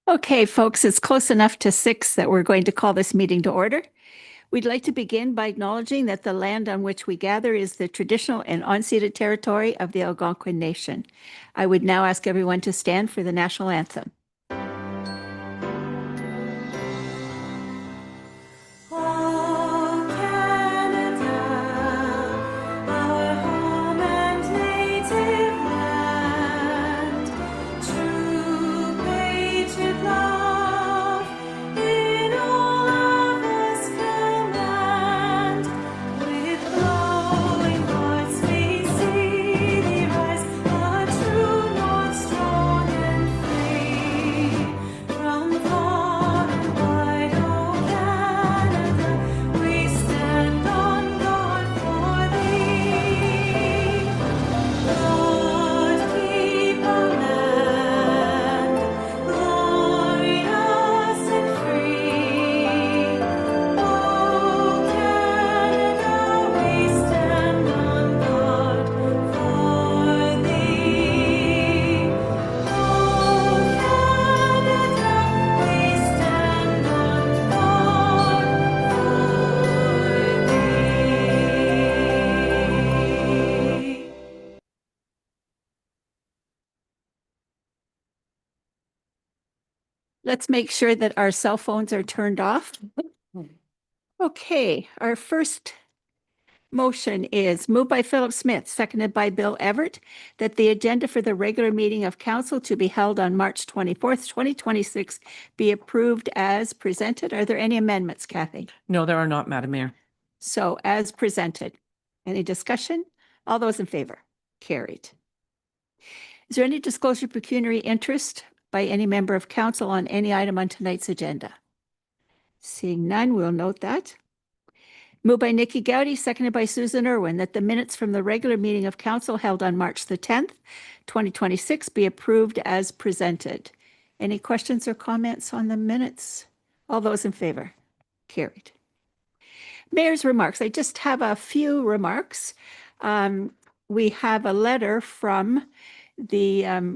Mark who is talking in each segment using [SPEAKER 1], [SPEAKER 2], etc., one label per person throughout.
[SPEAKER 1] Okay, folks, it's close enough to 6 that we're going to call this meeting to order. We'd like to begin by acknowledging that the land on which we gather is the traditional and unceded territory of the Algonquin Nation. I would now ask everyone to stand for the national anthem. Let's make sure that our cell phones are turned off. Okay, our first motion is moved by Philip Smith, seconded by Bill Everett, that the agenda for the regular meeting of council to be held on March 24th, 2026 be approved as presented. Are there any amendments, Kathy?
[SPEAKER 2] No, there are not, Madam Mayor.
[SPEAKER 1] So as presented. Any discussion? All those in favor? Carried. Is there any disclosure of pecuniary interest by any member of council on any item on tonight's agenda? Seeing none, we'll note that. Moved by Nikki Gowdy, seconded by Susan Irwin, that the minutes from the regular meeting of council held on March the 10th, 2026 be approved as presented. Any questions or comments on the minutes? All those in favor? Carried. Mayor's remarks. I just have a few remarks. We have a letter from the,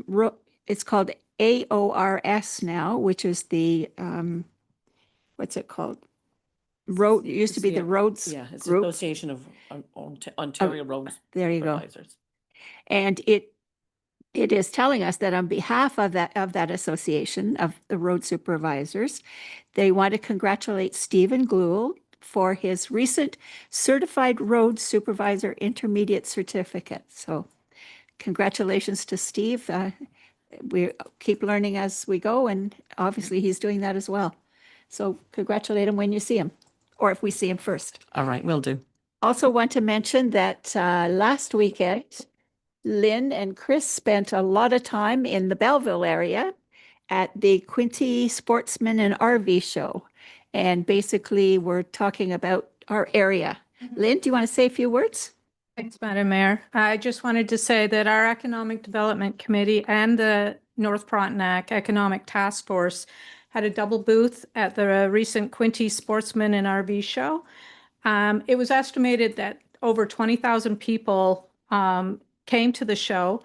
[SPEAKER 1] it's called AORS now, which is the, what's it called? Road, it used to be the roads
[SPEAKER 2] Yeah, it's
[SPEAKER 1] group.
[SPEAKER 2] Association of Ontario Roads
[SPEAKER 1] There you go.
[SPEAKER 2] Supervisors.
[SPEAKER 1] And it is telling us that on behalf of that association of the road supervisors, they want to congratulate Stephen Gluel for his recent Certified Road Supervisor Intermediate Certificate. So congratulations to Steve. We keep learning as we go, and obviously he's doing that as well. So congratulate him when you see him, or if we see him first.
[SPEAKER 2] All right, will do.
[SPEAKER 1] Also want to mention that last weekend, Lynn and Chris spent a lot of time in the Belleville area at the Quinte Sportsman and RV Show. And basically, we're talking about our area. Lynn, do you want to say a few words?
[SPEAKER 3] Thanks, Madam Mayor. I just wanted to say that our Economic Development Committee and the North Frontenac Economic Task Force had a double booth at the recent Quinte Sportsman and RV Show. It was estimated that over 20,000 people came to the show.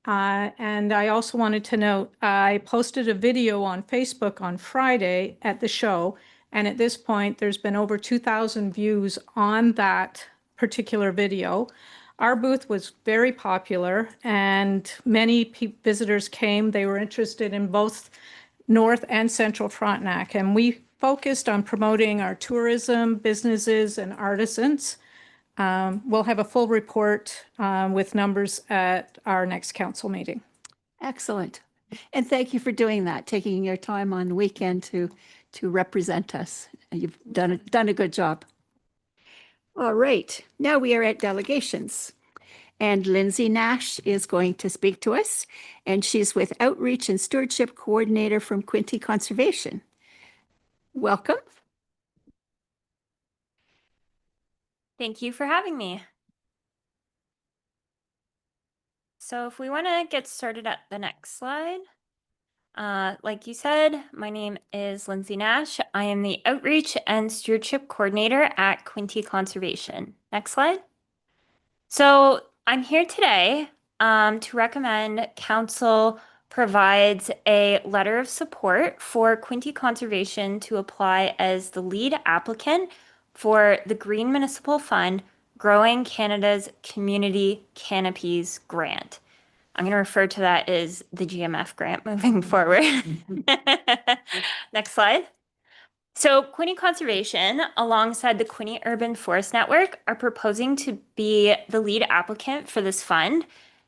[SPEAKER 3] And I also wanted to note, I posted a video on Facebook on Friday at the show. And at this point, there's been over 2,000 views on that particular video. Our booth was very popular and many visitors came. They were interested in both North and Central Frontenac. And we focused on promoting our tourism, businesses, and artisans. We'll have a full report with numbers at our next council meeting.
[SPEAKER 1] Excellent. And thank you for doing that, taking your time on the weekend to represent us. You've done a good job. All right, now we are at delegations. And Lindsay Nash is going to speak to us, and she's with Outreach and Stewardship Coordinator from Quinte Conservation. Welcome.
[SPEAKER 4] Thank you for having me. So if we want to get started at the next slide, like you said, my name is Lindsay Nash. I am the Outreach and Stewardship Coordinator at Quinte Conservation. Next slide. So I'm here today to recommend Council provides a letter of support for Quinte Conservation to apply as the lead applicant for the Green Municipal Fund Growing Canada's Community Canopies Grant. I'm going to refer to that as the GMF grant moving forward. Next slide. So Quinte Conservation, alongside the Quinte Urban Forest Network, are proposing to be the lead applicant for this fund.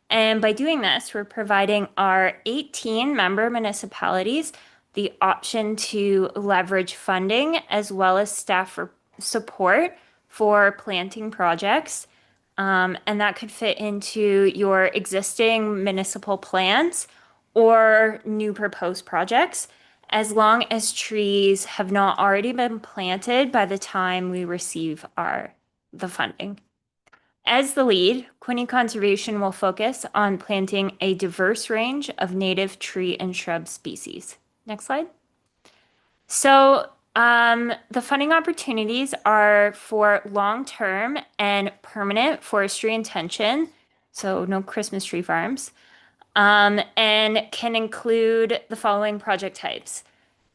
[SPEAKER 4] And by doing this, we're providing our 18 member municipalities the option to leverage funding as well as staff support for planting projects. And that could fit into your existing municipal plans or new proposed projects, as long as trees have not already been planted by the time we receive the funding. As the lead, Quinte Conservation will focus on planting a diverse range of native tree and shrub species. Next slide. So the funding opportunities are for long-term and permanent forestry intention, so no Christmas tree farms, and can include the following project types: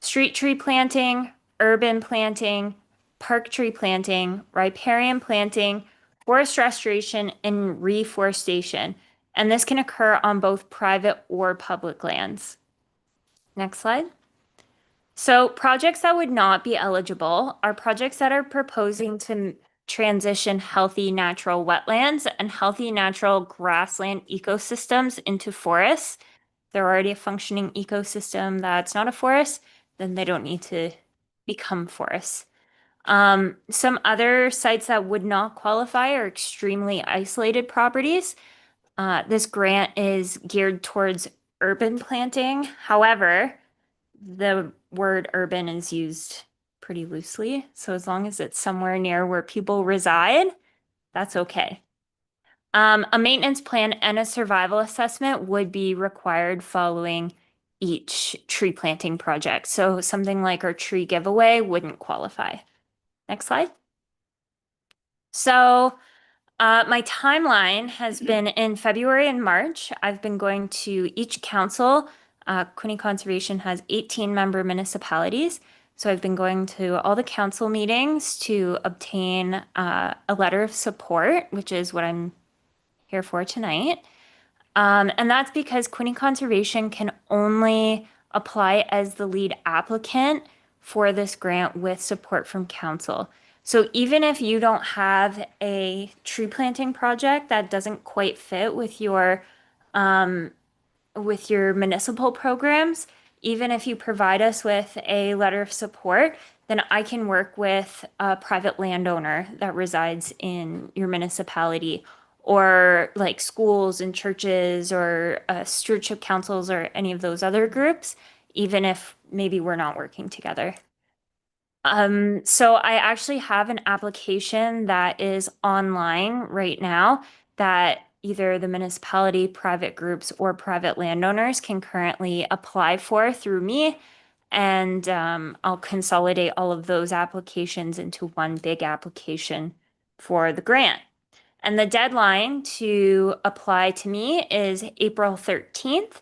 [SPEAKER 4] street tree planting, urban planting, park tree planting, riparian planting, forest restoration, and reforestation. And this can occur on both private or public lands. Next slide. So projects that would not be eligible are projects that are proposing to transition healthy natural wetlands and healthy natural grassland ecosystems into forests. If they're already a functioning ecosystem that's not a forest, then they don't need to become forests. Some other sites that would not qualify are extremely isolated properties. This grant is geared towards urban planting. However, the word urban is used pretty loosely. So as long as it's somewhere near where people reside, that's okay. A maintenance plan and a survival assessment would be required following each tree planting project. So something like our tree giveaway wouldn't qualify. Next slide. So my timeline has been in February and March. I've been going to each council. Quinte Conservation has 18 member municipalities. So I've been going to all the council meetings to obtain a letter of support, which is what I'm here for tonight. And that's because Quinte Conservation can only apply as the lead applicant for this grant with support from council. So even if you don't have a tree planting project that doesn't quite fit with your municipal programs, even if you provide us with a letter of support, then I can work with a private landowner that resides in your municipality, or like schools and churches or stewardship councils or any of those other groups, even if maybe we're not working together. So I actually have an application that is online right now that either the municipality, private groups, or private landowners can currently apply for through me. And I'll consolidate all of those applications into one big application for the grant. And the deadline to apply to me is April 13th.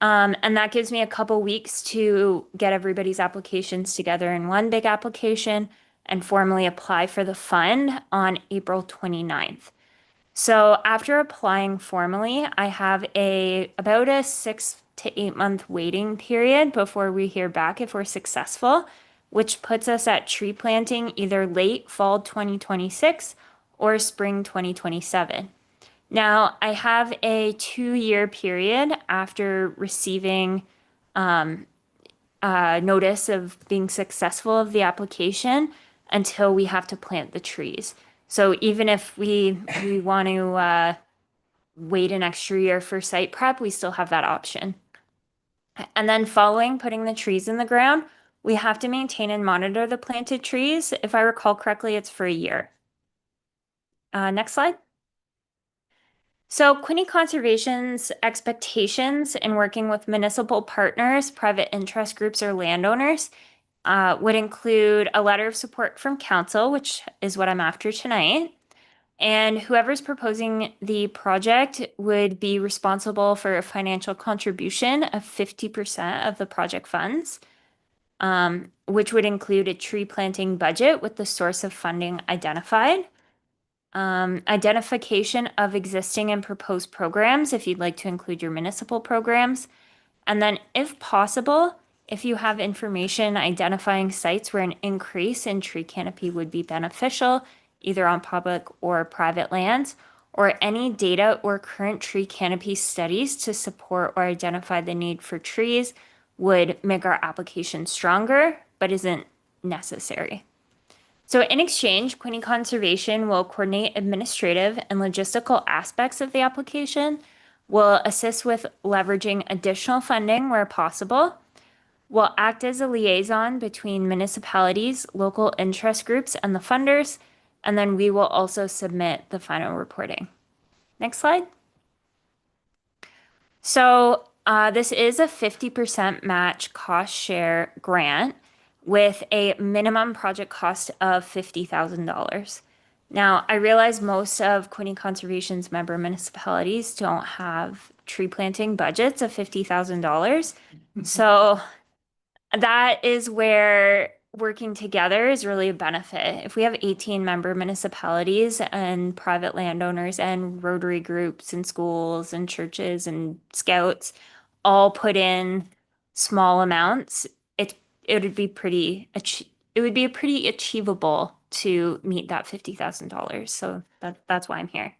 [SPEAKER 4] And that gives me a couple weeks to get everybody's applications together in one big application and formally apply for the fund on April 29th. So after applying formally, I have about a 6 to 8 month waiting period before we hear back if we're successful, which puts us at tree planting either late fall 2026 or spring 2027. Now, I have a 2-year period after receiving notice of being successful of the application until we have to plant the trees. So even if we want to wait an extra year for site prep, we still have that option. And then following putting the trees in the ground, we have to maintain and monitor the planted trees. If I recall correctly, it's for a year. Next slide. So Quinte Conservation's expectations in working with municipal partners, private interest groups, or landowners would include a letter of support from council, which is what I'm after tonight, And whoever's proposing the project would be responsible for a financial contribution of 50% of the project funds, which would include a tree planting budget with the source of funding identified, identification of existing and proposed programs if you'd like to include your municipal programs, and then if possible, if you have information identifying sites where an increase in tree canopy would be beneficial, either on public or private lands, or any data or current tree canopy studies to support or identify the need for trees would make our application stronger, but isn't necessary. So in exchange, Quinte Conservation will coordinate administrative and logistical aspects of the application, will assist with leveraging additional funding where possible, will act as a liaison between municipalities, local interest groups, and the funders, and then we will also submit the final reporting. Next slide. So this is a 50% match cost share grant with a minimum project cost of $50,000. Now, I realize most of Quinte Conservation's member municipalities don't have tree planting budgets of $50,000. So that is where working together is really a benefit. If we have 18 member municipalities and private landowners and Rotary groups and schools and churches and scouts all put in small amounts, it would be pretty achievable to meet that $50,000. So that's why I'm here.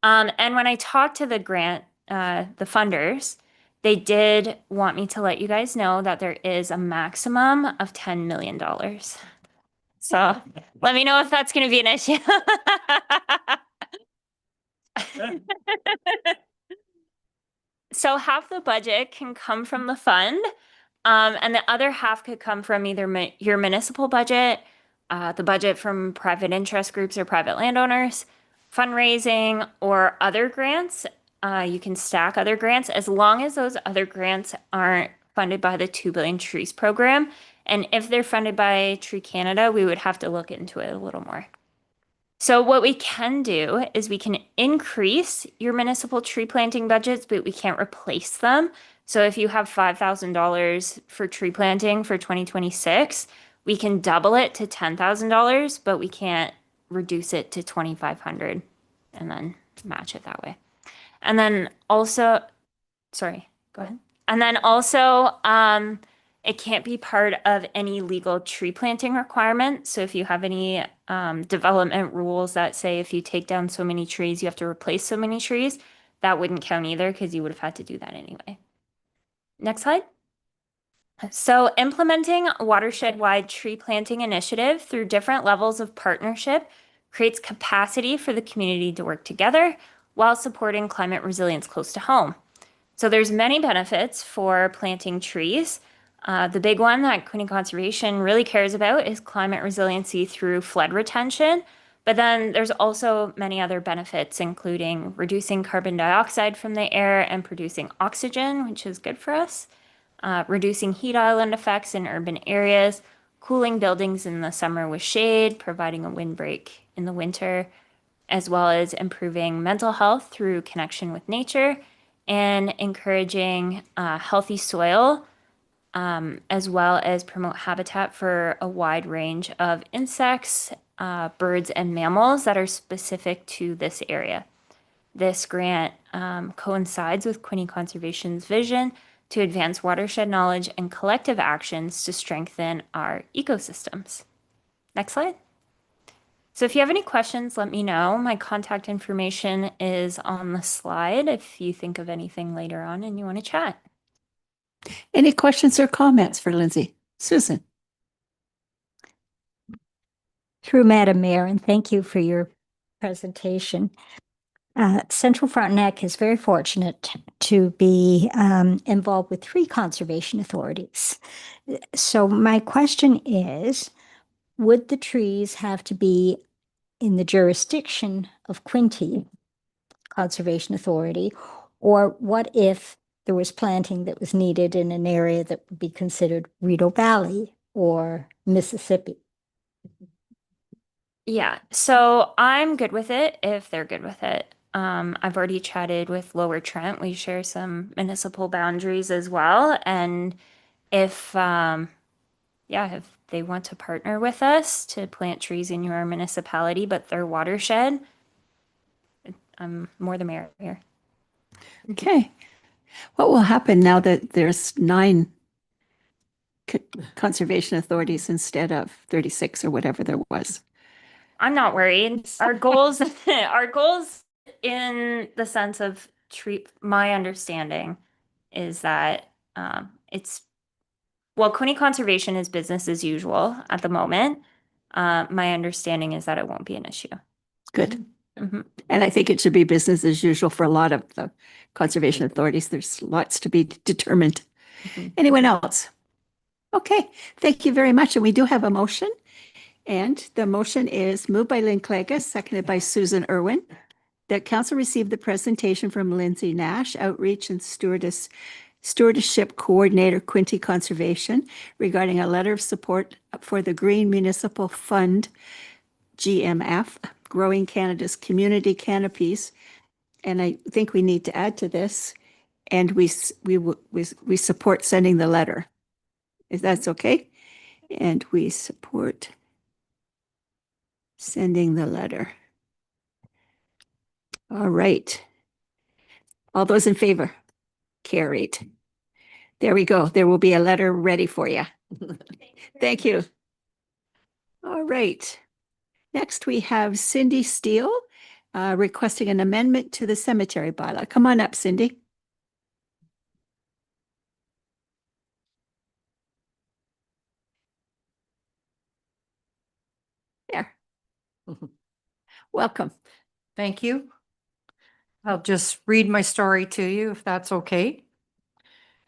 [SPEAKER 4] And when I talked to the grant, the funders, they did want me to let you guys know that there is a maximum of $10 million. So let me know if that's going to be an issue. So half the budget can come from the fund, and the other half could come from either your municipal budget, the budget from private interest groups or private landowners, fundraising, or other grants. You can stack other grants as long as those other grants aren't funded by the 2 Billion Trees program. And if they're funded by Tree Canada, we would have to look into it a little more. So what we can do is we can increase your municipal tree planting budgets, but we can't replace them. So if you have $5,000 for tree planting for 2026, we can double it to $10,000, but we can't reduce it to $2,500 and then match it that way. And then also, sorry, go ahead. And then also, it can't be part of any legal tree planting requirement. So if you have any development rules that say if you take down so many trees, you have to replace so many trees, that wouldn't count either because you would have had to do that anyway. Next slide. So implementing a watershed-wide tree planting initiative through different levels of partnership creates capacity for the community to work together while supporting climate resilience close to home. So there's many benefits for planting trees. The big one that Quinte Conservation really cares about is climate resiliency through flood retention. But then there's also many other benefits, including reducing carbon dioxide from the air and producing oxygen, which is good for us, reducing heat island effects in urban areas, cooling buildings in the summer with shade, providing a windbreak in the winter, as well as improving mental health through connection with nature and encouraging healthy soil, as well as promote habitat for a wide range of insects, birds, and mammals that are specific to this area. This grant coincides with Quinte Conservation's vision to advance watershed knowledge and collective actions to strengthen our ecosystems. Next slide. So if you have any questions, let me know. My contact information is on the slide if you think of anything later on and you want to chat.
[SPEAKER 1] Any questions or comments for Lindsay? Susan?
[SPEAKER 5] Through Madam Mayor, and thank you for your presentation. Central Frontenac is very fortunate to be involved with 3 conservation authorities. So my question is, would the trees have to be in the jurisdiction of Quinte Conservation Authority, or what if there was planting that was needed in an area that would be considered Rideau Valley or Mississippi?
[SPEAKER 4] Yeah, so I'm good with it if they're good with it. I've already chatted with Lower Trent. We share some municipal boundaries as well. And if, yeah, if they want to partner with us to plant trees in your municipality, but their watershed, I'm more the merrier.
[SPEAKER 1] Okay. What will happen now that there's 9 conservation authorities instead of 36 or whatever there was?
[SPEAKER 4] I'm not worried. Our goals, our goals in the sense of treat, my understanding is that it's, well, Quinny Conservation is business as usual at the moment. My understanding is that it won't be an issue.
[SPEAKER 1] Good.
[SPEAKER 4] Mhm.
[SPEAKER 1] And I think it should be business as usual for a lot of the conservation authorities. There's lots to be determined.
[SPEAKER 2] Mhm.
[SPEAKER 1] Anyone else? Okay, thank you very much. And we do have a motion. And the motion is moved by Lynn Clegg, seconded by Susan Irwin, that council receive the presentation from Lindsay Nash, Outreach and Stewardship Coordinator, Quinty Conservation, regarding a letter of support for the Green Municipal Fund, GMF, Growing Canada's Community Canopies. And I think we need to add to this, and we support sending the letter. If that's okay? And we support sending the letter. All right. All those in favor? Carried. There we go. There will be a letter ready for you. Thank you. All right. Next, we have Cindy Steele requesting an amendment to the cemetery bylaw. Come on up, Cindy. There. Welcome.
[SPEAKER 6] Thank you. I'll just read my story to you, if that's okay.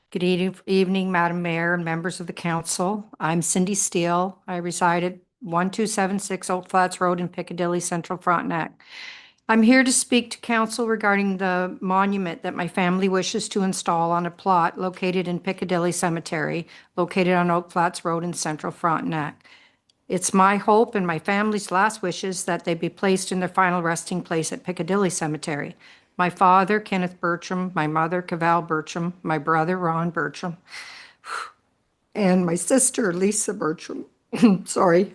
[SPEAKER 6] Good evening, Madam Mayor and members of the council. I'm Cindy Steele. I reside at 1276 Oak Flats Road in Piccadilly, Central Frontenac. I'm here to speak to council regarding the monument that my family wishes to install on a plot located in Piccadilly Cemetery, located on Oak Flats Road in Central Frontenac. It's my hope and my family's last wishes that they be placed in their final resting place at Piccadilly Cemetery. My father, Kenneth Bertram, my mother, Cavell Bertram, my brother, Ron Bertram, and my sister, Lisa Bertram. Sorry.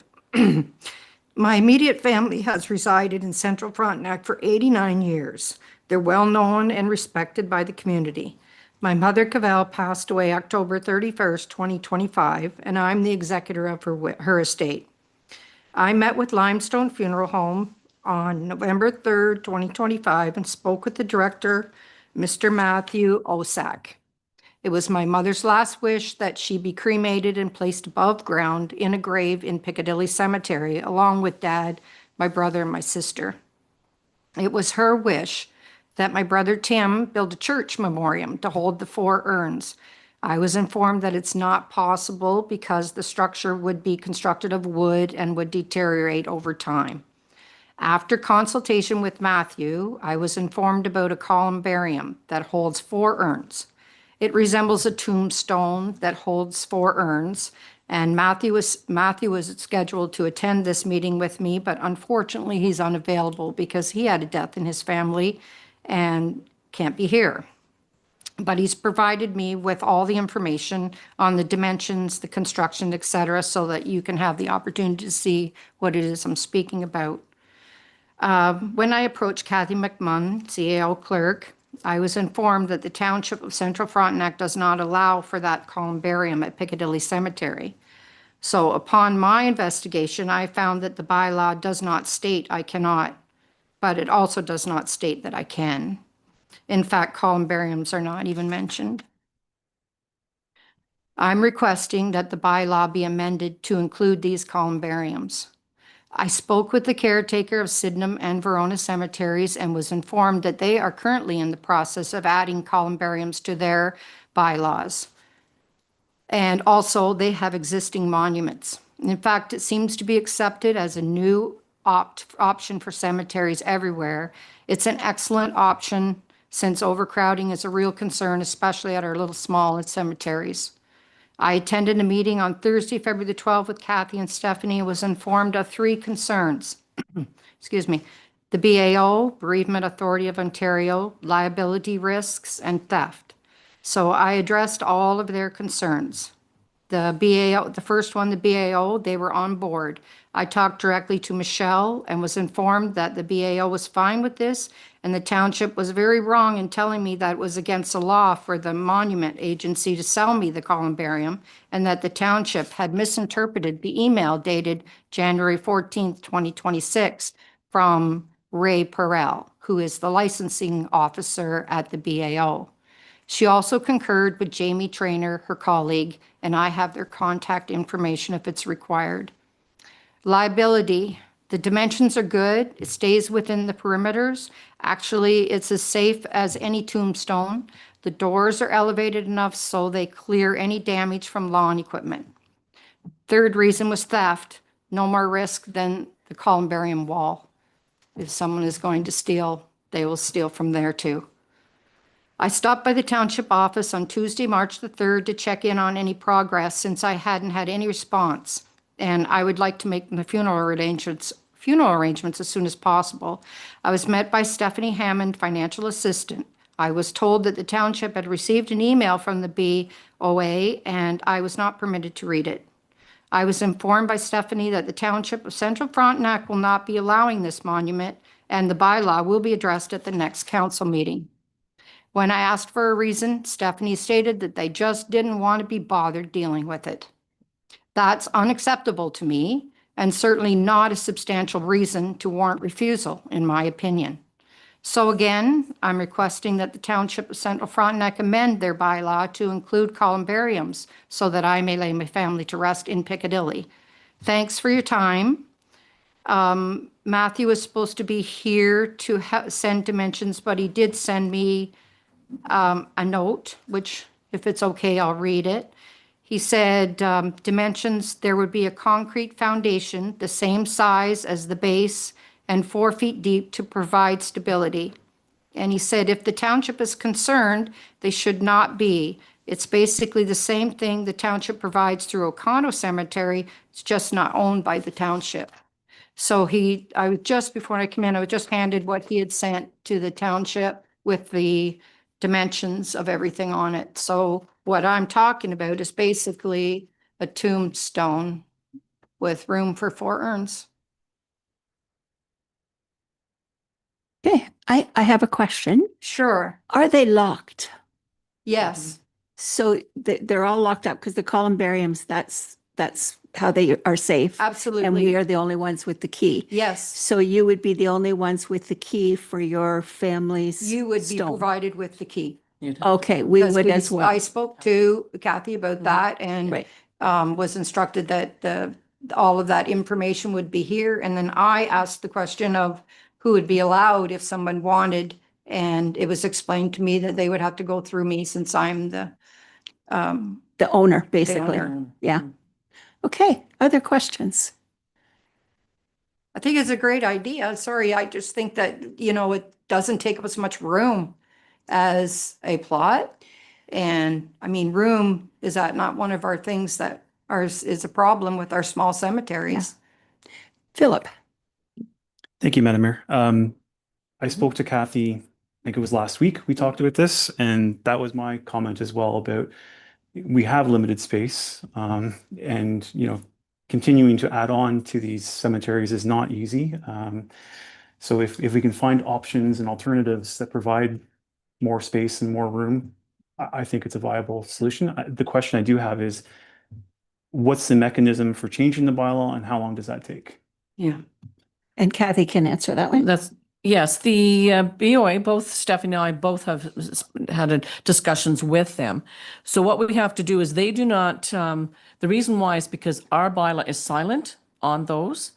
[SPEAKER 6] My immediate family has resided in Central Frontenac for 89 years. They're well-known and respected by the community. My mother, Cavell, passed away October 31st, 2025, and I'm the executor of her estate. I met with Limestone Funeral Home on November 3rd, 2025, and spoke with the director, Mr. Matthew Osak. It was my mother's last wish that she be cremated and placed above ground in a grave in Piccadilly Cemetery, along with Dad, my brother, and my sister. It was her wish that my brother Tim build a church memoriam to hold the 4 urns. I was informed that it's not possible because the structure would be constructed of wood and would deteriorate over time. After consultation with Matthew, I was informed about a columbarium that holds 4 urns. It resembles a tombstone that holds 4 urns, and Matthew was scheduled to attend this meeting with me, but unfortunately he's unavailable because he had a death in his family and can't be here. But he's provided me with all the information on the dimensions, the construction, et cetera, so that you can have the opportunity to see what it is I'm speaking about. When I approached Kathy McMunn, CAO clerk, I was informed that the Township of Central Frontenac does not allow for that columbarium at Piccadilly Cemetery. So upon my investigation, I found that the bylaw does not state I cannot, but it also does not state that I can. In fact, columbariums are not even mentioned. I'm requesting that the bylaw be amended to include these columbariums. I spoke with the caretaker of Sydenham and Verona cemeteries and was informed that they are currently in the process of adding columbariums to their bylaws. And also, they have existing monuments. In fact, it seems to be accepted as a new option for cemeteries everywhere. It's an excellent option since overcrowding is a real concern, especially at our little small cemeteries. I attended a meeting on Thursday, February the 12th with Kathy and Stephanie and was informed of 3 concerns. excuse me, the BAO, Bereavement Authority of Ontario, liability risks, and theft. So I addressed all of their concerns. The BAO, the first one, the BAO, they were on board. I talked directly to Michelle and was informed that the BAO was fine with this, and the township was very wrong in telling me that it was against the law for the monument agency to sell me the columbarium, and that the township had misinterpreted the email dated January 14th, 2026 from Ray Perel, who is the licensing officer at the BAO. She also concurred with Jamie Trainer, her colleague, and I have their contact information if it's required. Liability, the dimensions are good. It stays within the perimeters. Actually, it's as safe as any tombstone. The doors are elevated enough so they clear any damage from lawn equipment. Third reason was theft. No more risk than the columbarium wall. If someone is going to steal, they will steal from there too. I stopped by the township office on Tuesday, March the 3rd to check in on any progress since I hadn't had any response, and I would like to make the funeral arrangements as soon as possible. I was met by Stephanie Hammond, financial assistant. I was told that the township had received an email from the BOA and I was not permitted to read it. I was informed by Stephanie that the township of Central Frontenac will not be allowing this monument and the bylaw will be addressed at the next council meeting. When I asked for a reason, Stephanie stated that they just didn't want to be bothered dealing with it. That's unacceptable to me and certainly not a substantial reason to warrant refusal, in my opinion. So again, I'm requesting that the Township of Central Frontenac amend their bylaw to include columbariums so that I may lay my family to rest in Piccadilly. Thanks for your time. Matthew was supposed to be here to send dimensions, but he did send me a note, which if it's okay, I'll read it. He said, dimensions, there would be a concrete foundation, the same size as the base and 4 feet deep to provide stability. And he said, if the township is concerned, they should not be. It's basically the same thing the township provides through O'Connell Cemetery. It's just not owned by the township. So before I came in, I was just handed what he had sent to the township with the dimensions of everything on it. So what I'm talking about is basically a tombstone with room for 4 urns.
[SPEAKER 1] Okay, I have a question.
[SPEAKER 6] Sure.
[SPEAKER 1] Are they locked?
[SPEAKER 6] Yes,
[SPEAKER 1] So they're all locked up because the columbariums, that's how they are safe. And we
[SPEAKER 6] absolutely.
[SPEAKER 1] are the only ones with the key.
[SPEAKER 6] Yes,
[SPEAKER 1] So you would be the only ones with the key for your family's
[SPEAKER 6] you would be
[SPEAKER 1] stone.
[SPEAKER 6] provided with the key.
[SPEAKER 1] Okay, we
[SPEAKER 6] Because
[SPEAKER 1] would as well.
[SPEAKER 6] I spoke to Kathy about that and
[SPEAKER 1] Right.
[SPEAKER 6] was instructed that all of that information would be here. And then I asked the question of who would be allowed if someone wanted. And it was explained to me that they would have to go through me since I'm the
[SPEAKER 1] The owner, basically.
[SPEAKER 6] owner.
[SPEAKER 1] Yeah. Okay, other questions?
[SPEAKER 6] I think it's a great idea. Sorry, I just think that, it doesn't take up as much room as a plot. And I mean, room, is that not one of our things that is a problem with our small cemeteries?
[SPEAKER 1] Philip?
[SPEAKER 7] Thank you, Madam Mayor. I spoke to Kathy, I think it was last week, we talked about this, and that was my comment as well about we have limited space, and continuing to add on to these cemeteries is not easy. So if we can find options and alternatives that provide more space and more room, I think it's a viable solution. The question I do have is, what's the mechanism for changing the bylaw and how long does that take?
[SPEAKER 6] Yeah.
[SPEAKER 1] And Kathy can answer that one.
[SPEAKER 2] Yes, the BOA, both Stephanie and I both have had discussions with them. So what we have to do is they do not, the reason why is because our bylaw is silent on those.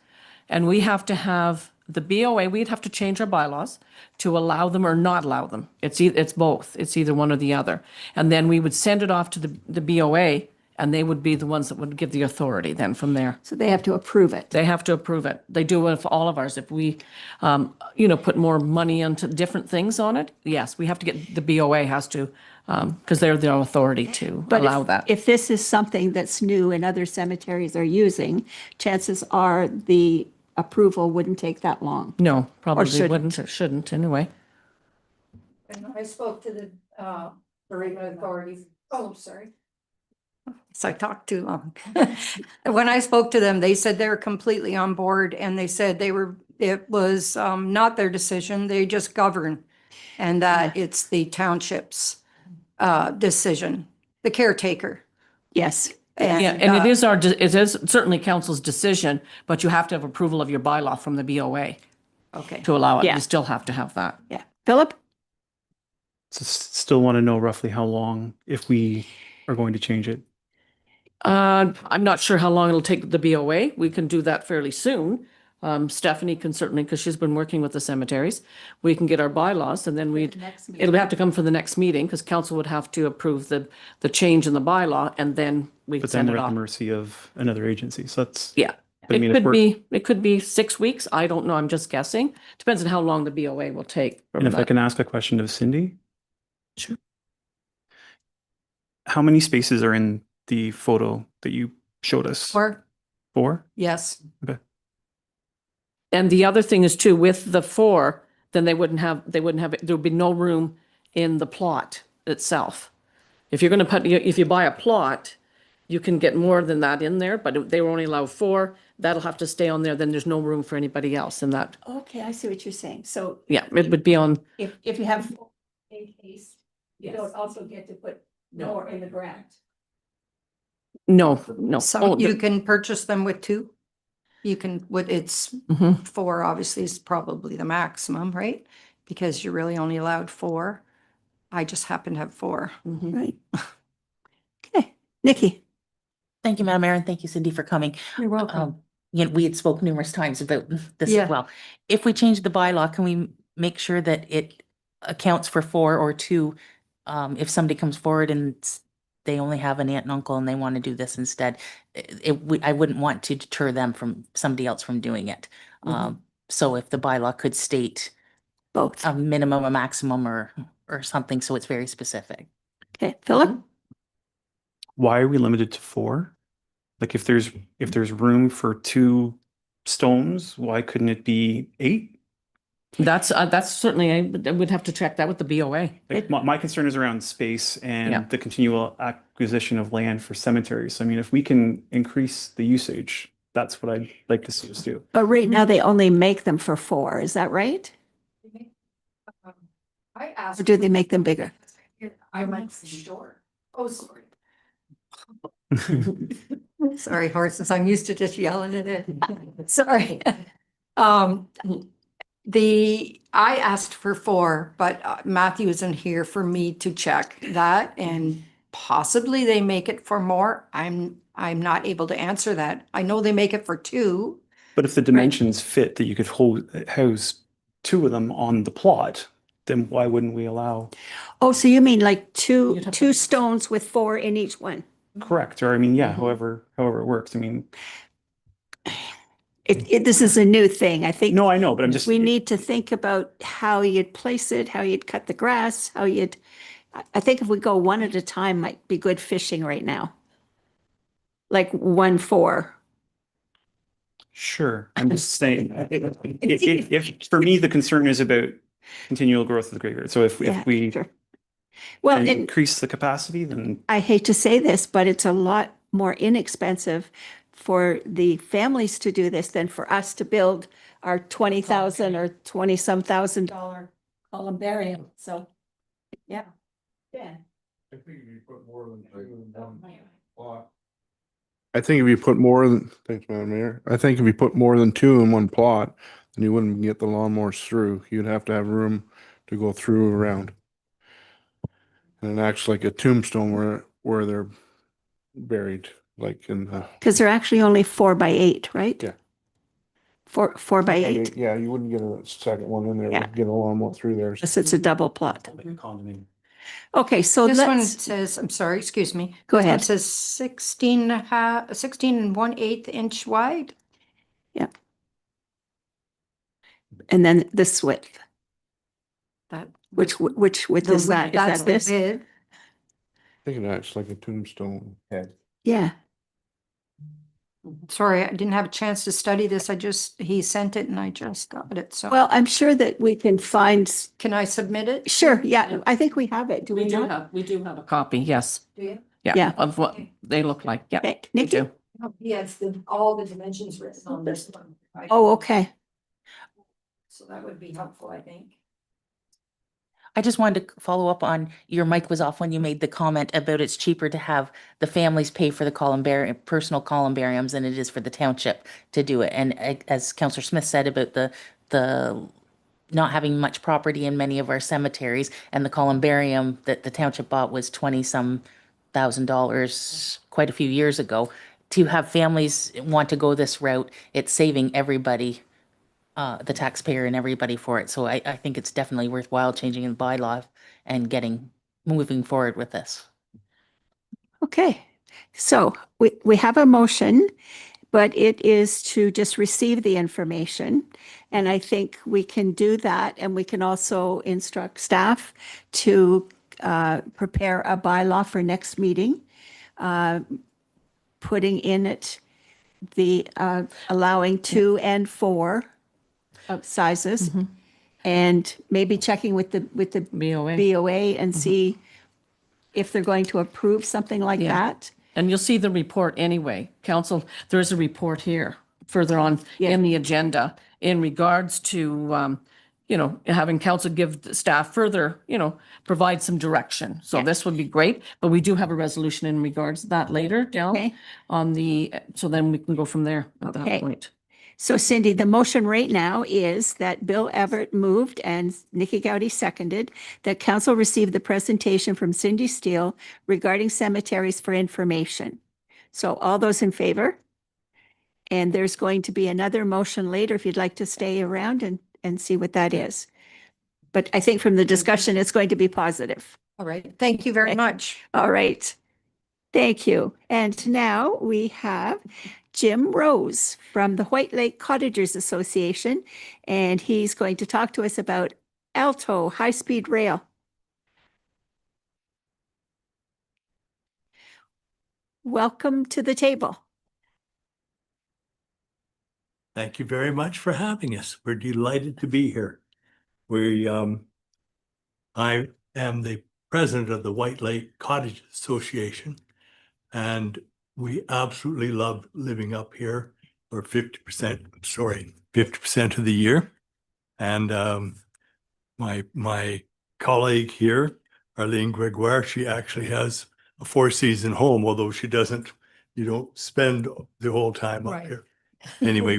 [SPEAKER 2] And we have to have the BOA, we'd have to change our bylaws to allow them or not allow them. It's both. It's either one or the other. And then we would send it off to the BOA and they would be the ones that would give the authority then from there.
[SPEAKER 1] So they have to approve it.
[SPEAKER 2] They have to approve it. They do it for all of ours. If we, put more money into different things on it, yes, we have to get, the BOA has to, because they're the authority to
[SPEAKER 1] But
[SPEAKER 2] allow that.
[SPEAKER 1] if this is something that's new and other cemeteries are using, chances are the approval wouldn't take that long.
[SPEAKER 2] No, probably
[SPEAKER 1] shouldn't.
[SPEAKER 2] wouldn't, or shouldn't anyway.
[SPEAKER 6] And I spoke to the regular authorities. Oh, sorry. So I talked to when I spoke to them, they said they were completely on board and they said it was not their decision. They just govern. And that it's the township's decision, the caretaker.
[SPEAKER 1] Yes.
[SPEAKER 2] Yeah, and it is it is certainly council's decision, but you have to have approval of your bylaw from the BOA
[SPEAKER 6] Okay.
[SPEAKER 2] to allow it.
[SPEAKER 1] Yeah.
[SPEAKER 2] You still have to have that.
[SPEAKER 1] Yeah. Philip?
[SPEAKER 7] Still want to know roughly how long if we are going to change it.
[SPEAKER 2] I'm not sure how long it'll take the BOA. We can do that fairly soon. Stephanie can certainly, because she's been working with the cemeteries, we can get our bylaws and then it'll have to come for the next meeting because council would have to approve the change in the bylaw and then we
[SPEAKER 7] But
[SPEAKER 2] can
[SPEAKER 7] then
[SPEAKER 2] send
[SPEAKER 7] we're
[SPEAKER 2] it
[SPEAKER 7] at the
[SPEAKER 2] off.
[SPEAKER 7] mercy of another agency. So that's,
[SPEAKER 2] Yeah.
[SPEAKER 7] but I mean, if we're,
[SPEAKER 2] It could be 6 weeks. I don't know. I'm just guessing. Depends on how long the BOA will take.
[SPEAKER 7] and if I can ask a question of Cindy. Sure. How many spaces are in the photo that you showed us? Four?
[SPEAKER 6] Yes.
[SPEAKER 7] Okay.
[SPEAKER 2] And the other thing is too, with the 4, then there would be no room in the plot itself. If you're going to if you buy a plot, you can get more than that in there, but they will only allow 4. That'll have to stay on there. Then there's no room for anybody else in that.
[SPEAKER 1] Okay, I see what you're saying. So
[SPEAKER 2] Yeah, it would be on.
[SPEAKER 1] if you have a case, you don't also get to put more in the ground.
[SPEAKER 2] No.
[SPEAKER 6] So
[SPEAKER 2] Oh,
[SPEAKER 6] you can purchase them with 2? You can, it's
[SPEAKER 2] Mhm.
[SPEAKER 6] 4 obviously is probably the maximum, right? Because you're really only allowed 4. I just happen to have 4.
[SPEAKER 2] Mhm.
[SPEAKER 1] Right. Okay, Nikki.
[SPEAKER 8] Thank you, Madam Mayor, and thank you, Cindy, for coming.
[SPEAKER 6] You're welcome.
[SPEAKER 8] We had spoke numerous times about this
[SPEAKER 6] Yeah.
[SPEAKER 8] as well. If we change the bylaw, can we make sure that it accounts for 4 or 2? If somebody comes forward and they only have an aunt and uncle and they want to do this instead, I wouldn't want to deter them from somebody else from doing it. So if the bylaw could state
[SPEAKER 1] Both.
[SPEAKER 8] a minimum, a maximum, or something, so it's very specific.
[SPEAKER 1] Okay, Philip?
[SPEAKER 7] Why are we limited to 4? Like if there's room for 2 stones, why couldn't it be 8?
[SPEAKER 2] That's certainly, I would have to check that with the BOA.
[SPEAKER 7] Like my concern is around space and
[SPEAKER 2] Yeah.
[SPEAKER 7] the continual acquisition of land for cemeteries. I mean, if we can increase the usage, that's what I'd like to see us do.
[SPEAKER 1] But right now they only make them for 4, is that right?
[SPEAKER 6] I asked.
[SPEAKER 1] Or do they make them bigger?
[SPEAKER 6] I went short. Oh, sorry. Sorry, horses. I'm used to just yelling at it. Sorry. I asked for 4, but Matthew isn't here for me to check that, and possibly they make it for more. I'm not able to answer that. I know they make it for 2.
[SPEAKER 7] But if the dimensions fit that you could house 2 of them on the plot, then why wouldn't we allow?
[SPEAKER 1] Oh, so you mean like
[SPEAKER 2] You'd have
[SPEAKER 1] two
[SPEAKER 2] to-
[SPEAKER 1] stones with 4 in each one?
[SPEAKER 7] Correct. Or I mean, yeah,
[SPEAKER 2] Mhm.
[SPEAKER 7] however it works. I mean,
[SPEAKER 1] This is a new thing. I think
[SPEAKER 7] no, I know, but I'm just.
[SPEAKER 1] we need to think about how you'd place it, how you'd cut the grass, I think if we go one at a time might be good fishing right now. Like 1, 4.
[SPEAKER 7] Sure. I'm just saying, if for me, the concern is about continual growth of the graveyard. So if
[SPEAKER 1] Yeah,
[SPEAKER 7] we
[SPEAKER 1] sure. Well, and
[SPEAKER 7] increase the capacity, then
[SPEAKER 1] I hate to say this, but it's a lot more inexpensive for the families to do this than for us to build our 20,000 or 20-some thousand dollar columbarium. So, yeah. Yeah.
[SPEAKER 9] I think if you put more than 2, thanks, Madam Mayor. I think if you put more than 2 in one plot, then you wouldn't get the lawnmowers through. You'd have to have room to go through around. And it acts like a tombstone where they're buried, like in the.
[SPEAKER 1] Because they're actually only 4 by 8, right?
[SPEAKER 9] Yeah.
[SPEAKER 1] 4 by 8.
[SPEAKER 9] Yeah, you wouldn't get a second one in there,
[SPEAKER 1] Yeah.
[SPEAKER 9] get a lawnmower through there.
[SPEAKER 1] Yes, it's a double plot.
[SPEAKER 7] like a condominium.
[SPEAKER 1] Okay, so
[SPEAKER 6] This one
[SPEAKER 1] let's,
[SPEAKER 6] says, I'm sorry, excuse me.
[SPEAKER 1] go
[SPEAKER 6] This one
[SPEAKER 1] ahead.
[SPEAKER 6] says 16 and 1/8 inch wide.
[SPEAKER 1] And then this width,
[SPEAKER 6] That.
[SPEAKER 1] which width is that? Is
[SPEAKER 6] That's
[SPEAKER 1] that
[SPEAKER 6] the
[SPEAKER 1] this?
[SPEAKER 6] width.
[SPEAKER 9] I think it acts like a tombstone head.
[SPEAKER 1] Yeah.
[SPEAKER 6] Sorry, I didn't have a chance to study this. He sent it and I just got it. So
[SPEAKER 1] Well, I'm sure that we can find,
[SPEAKER 6] can I submit it?
[SPEAKER 1] sure, yeah, I think we have it. Do we not?
[SPEAKER 2] We do have a copy, yes.
[SPEAKER 6] Do you?
[SPEAKER 2] Yeah,
[SPEAKER 1] Yeah.
[SPEAKER 2] of what they look like, yeah.
[SPEAKER 1] Okay,
[SPEAKER 2] We
[SPEAKER 1] Nikki?
[SPEAKER 2] do.
[SPEAKER 6] Yes, all the dimensions written on this one.
[SPEAKER 1] Oh, okay.
[SPEAKER 6] So that would be helpful, I think.
[SPEAKER 8] I just wanted to follow up on, your mic was off when you made the comment about it's cheaper to have the families pay for the columbarium, personal columbariums than it is for the township to do it. And as Councillor Smith said about the not having much property in many of our cemeteries, and the columbarium that the township bought was $20-some thousand quite a few years ago. To have families want to go this route, it's saving everybody, the taxpayer and everybody for it. So I think it's definitely worthwhile changing the bylaw and moving forward with this.
[SPEAKER 1] Okay, so we have a motion, but it is to just receive the information. And I think we can do that, and we can also instruct staff to prepare a bylaw for next meeting, putting in it the allowing 2 and 4 sizes, and maybe checking with the
[SPEAKER 2] BOA.
[SPEAKER 1] BOA and see if they're going to approve something like
[SPEAKER 2] Yeah.
[SPEAKER 1] that.
[SPEAKER 2] And you'll see the report anyway. Council, there is a report here further on
[SPEAKER 1] Yeah.
[SPEAKER 2] in the agenda in regards to, having council give the staff further, provide some direction. So
[SPEAKER 1] Yeah.
[SPEAKER 2] this would be great, but we do have a resolution in regards to that later down
[SPEAKER 1] Okay.
[SPEAKER 2] so then we can go from there at
[SPEAKER 1] Okay.
[SPEAKER 2] that point.
[SPEAKER 1] So Cindy, the motion right now is that Bill Everett moved and Nikki Gowdy seconded that council receive the presentation from Cindy Steele regarding cemeteries for information. So all those in favor? And there's going to be another motion later if you'd like to stay around and see what that is. But I think from the discussion, it's going to be positive.
[SPEAKER 6] All right. Thank you very
[SPEAKER 1] Okay.
[SPEAKER 6] much.
[SPEAKER 1] All right. Thank you. And now we have Jim Rose from the White Lake Cottagers Association, and he's going to talk to us about Alto high-speed rail. Welcome to the table.
[SPEAKER 10] Thank you very much for having us. We're delighted to be here. I am the president of the White Lake Cottage Association, and we absolutely love living up here for 50% of the year. And my colleague here, Arlene Gregoire, she actually has a 4-season home, although you don't spend the whole time up
[SPEAKER 6] Right.
[SPEAKER 10] here. Anyway,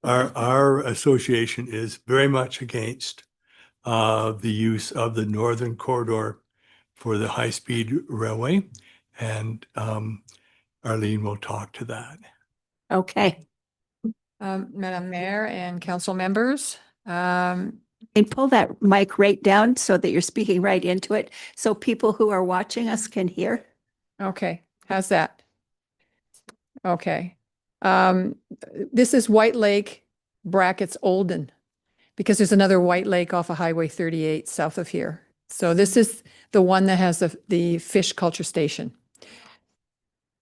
[SPEAKER 10] our association is very much against the use of the northern corridor for the high-speed railway, and Arlene will talk to that.
[SPEAKER 1] Okay.
[SPEAKER 11] Madam Mayor and council members,
[SPEAKER 1] And pull that mic right down so that you're speaking right into it, so people who are watching us can hear.
[SPEAKER 11] okay, how's that? Okay. This is White Lake brackets Olden, because there's another White Lake off of Highway 38 south of here. So this is the one that has the fish culture station.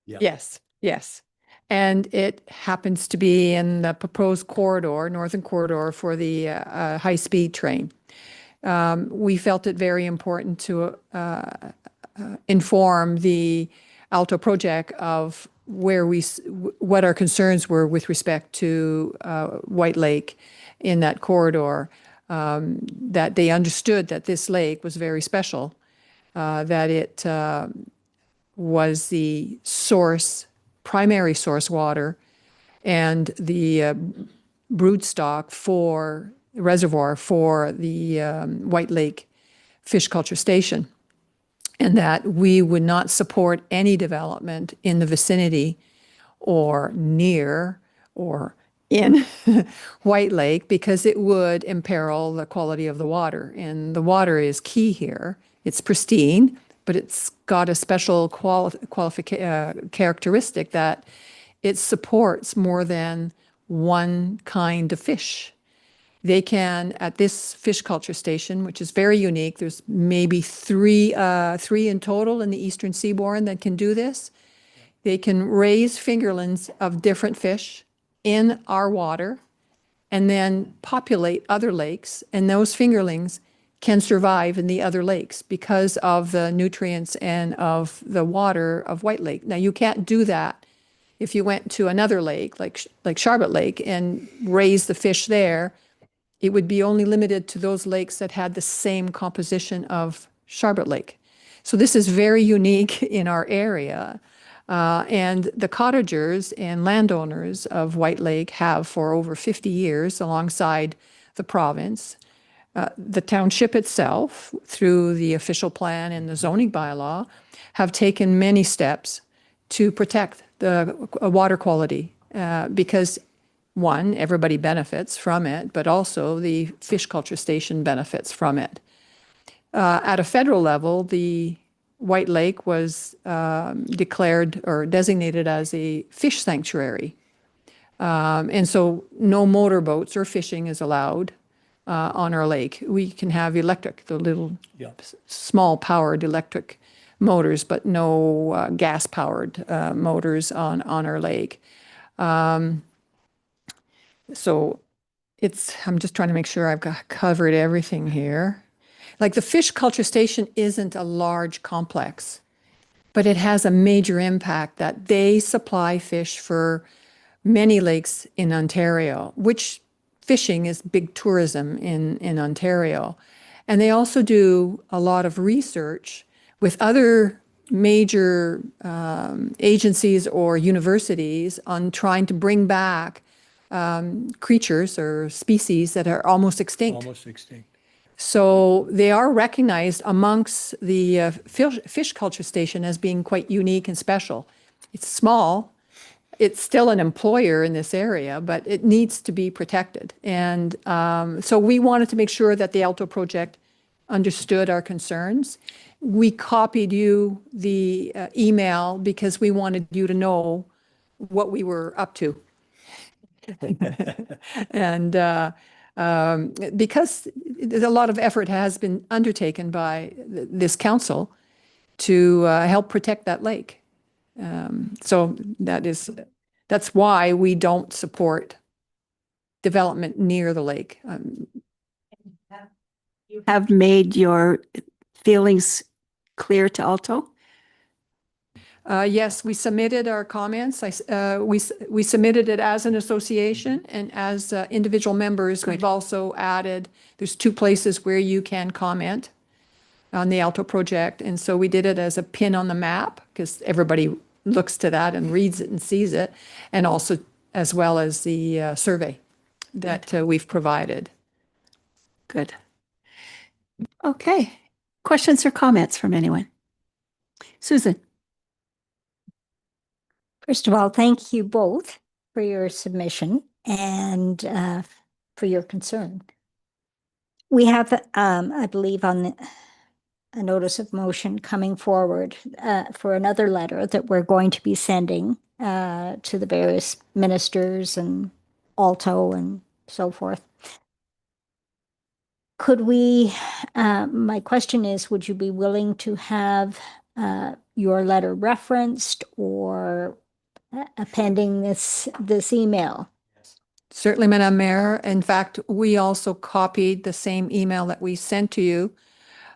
[SPEAKER 10] Yeah.
[SPEAKER 11] Yes, yes. And it happens to be in the proposed corridor, northern corridor for the high-speed train. We felt it very important to inform the Alto project of what our concerns were with respect to White Lake in that corridor, that they understood that this lake was very special, that it was the primary source water and the broodstock reservoir for the White Lake Fish Culture Station, and that we would not support any development in the vicinity or near or in White Lake, because it would imperil the quality of the water. And the water is key here. It's pristine, but it's got a special characteristic that it supports more than one kind of fish. They can, at this fish culture station, which is very unique, there's maybe three in total in the Eastern Seaboard that can do this. They can raise fingerlings of different fish in our water and then populate other lakes. And those fingerlings can survive in the other lakes because of the nutrients and of the water of White Lake. Now, you can't do that if you went to another lake, like Charlotte Lake, and raised the fish there. It would be only limited to those lakes that had the same composition of Charlotte Lake. So this is very unique in our area. And the cottagers and landowners of White Lake have for over 50 years alongside the province. The township itself, through the official plan and the zoning bylaw, have taken many steps to protect the water quality because, one, everybody benefits from it, but also the fish culture station benefits from it. At a federal level, the White Lake was declared or designated as a fish sanctuary. And so no motorboats or fishing is allowed on our lake. We can have electric, the little small powered electric motors, but no gas powered motors on our lake. So I'm just trying to make sure I've covered everything here. Like the fish culture station isn't a large complex, but it has a major impact that they supply fish for many lakes in Ontario, which fishing is big tourism in Ontario. And they also do a lot of research with other major agencies or universities on trying to bring back creatures or species that are almost extinct.
[SPEAKER 10] Almost extinct.
[SPEAKER 11] So they are recognized amongst the fish culture station as being quite unique and special. It's small. It's still an employer in this area, but it needs to be protected. And so we wanted to make sure that the Alto project understood our concerns. We copied you the email because we wanted you to know what we were up to. And because a lot of effort has been undertaken by this council to help protect that lake. So that's why we don't support development near the lake.
[SPEAKER 1] You have made your feelings clear to Alto?
[SPEAKER 11] Yes, we submitted our comments. We submitted it as an association and as individual members. We've also added, there's 2 places where you can comment on the Alto project. And so we did it as a pin on the map because everybody looks to that and reads it and sees it. And also as well as the survey that we've provided.
[SPEAKER 1] Good. Okay. Questions or comments from anyone? Susan?
[SPEAKER 5] First of all, thank you both for your submission and for your concern. We have, I believe, on a notice of motion coming forward for another letter that we're going to be sending to the various ministers and Alto and so forth. Could we, my question is, would you be willing to have your letter referenced or appending this email?
[SPEAKER 11] Certainly, Madam Mayor. In fact, we also copied the same email that we sent to you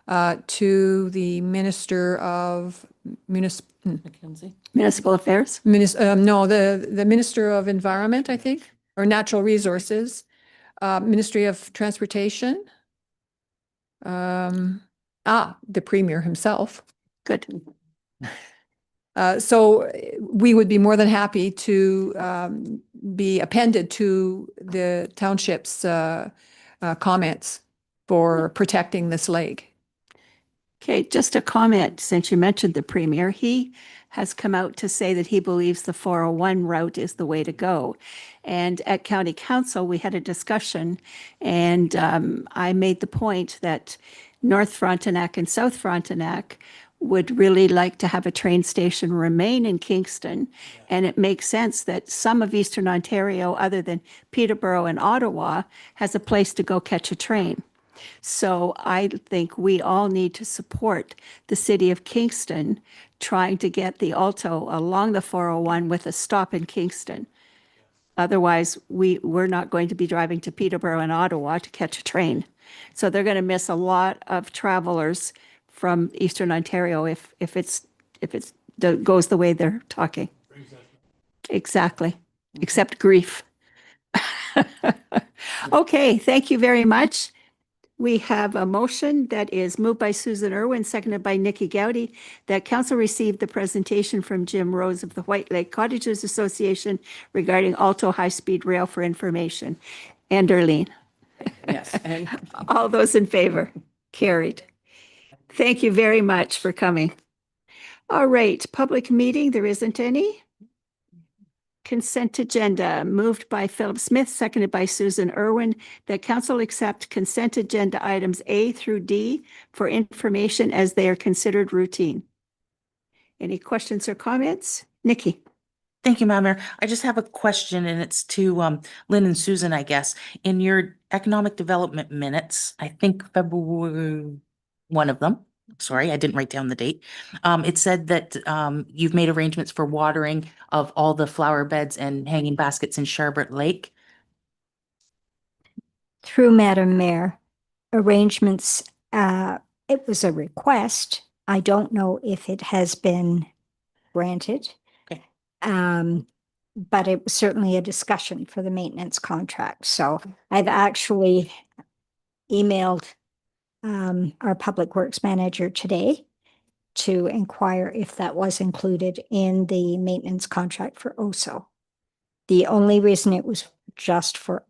[SPEAKER 11] to the Minister of
[SPEAKER 1] Municipal Affairs?
[SPEAKER 11] No, the Minister of Environment, I think, or Natural Resources, Ministry of Transportation, the Premier himself.
[SPEAKER 1] Good.
[SPEAKER 11] So we would be more than happy to be appended to the township's comments for protecting this lake.
[SPEAKER 1] Okay, just a comment, since you mentioned the Premier, he has come out to say that he believes the 401 route is the way to go. And at County Council, we had a discussion, and I made the point that North Frontenac and South Frontenac would really like to have a train station remain in Kingston. And it makes sense that some of Eastern Ontario, other than Peterborough and Ottawa, has a place to go catch a train. So I think we all need to support the city of Kingston trying to get the Alto along the 401 with a stop in Kingston. Otherwise, we're not going to be driving to Peterborough and Ottawa to catch a train. So they're going to miss a lot of travelers from Eastern Ontario if goes the way they're talking. Exactly, except grief. Okay, thank you very much. We have a motion that is moved by Susan Irwin, seconded by Nikki Gowdy, that council received the presentation from Jim Rose of the White Lake Cottages Association regarding Alto high-speed rail for information. And Darlene.
[SPEAKER 2] Yes. And
[SPEAKER 1] All those in favor? Carried. Thank you very much for coming. All right, public meeting, there isn't any. Consent agenda, moved by Philip Smith, seconded by Susan Irwin, that council accept consent agenda items A through D for information as they are considered routine. Any questions or comments? Nikki?
[SPEAKER 8] Thank you, Madam Mayor. I just have a question, and it's to Lynn and Susan, I guess. In your economic development minutes, I think February, one of them, sorry, I didn't write down the date. It said that you've made arrangements for watering of all the flower beds and hanging baskets in Sharbert Lake.
[SPEAKER 5] Through Madam Mayor, arrangements, it was a request. I don't know if it has been granted.
[SPEAKER 8] Okay.
[SPEAKER 5] But it was certainly a discussion for the maintenance contract. So I've actually emailed our Public Works Manager today to inquire if that was included in the maintenance contract for OSO. The only reason it was just for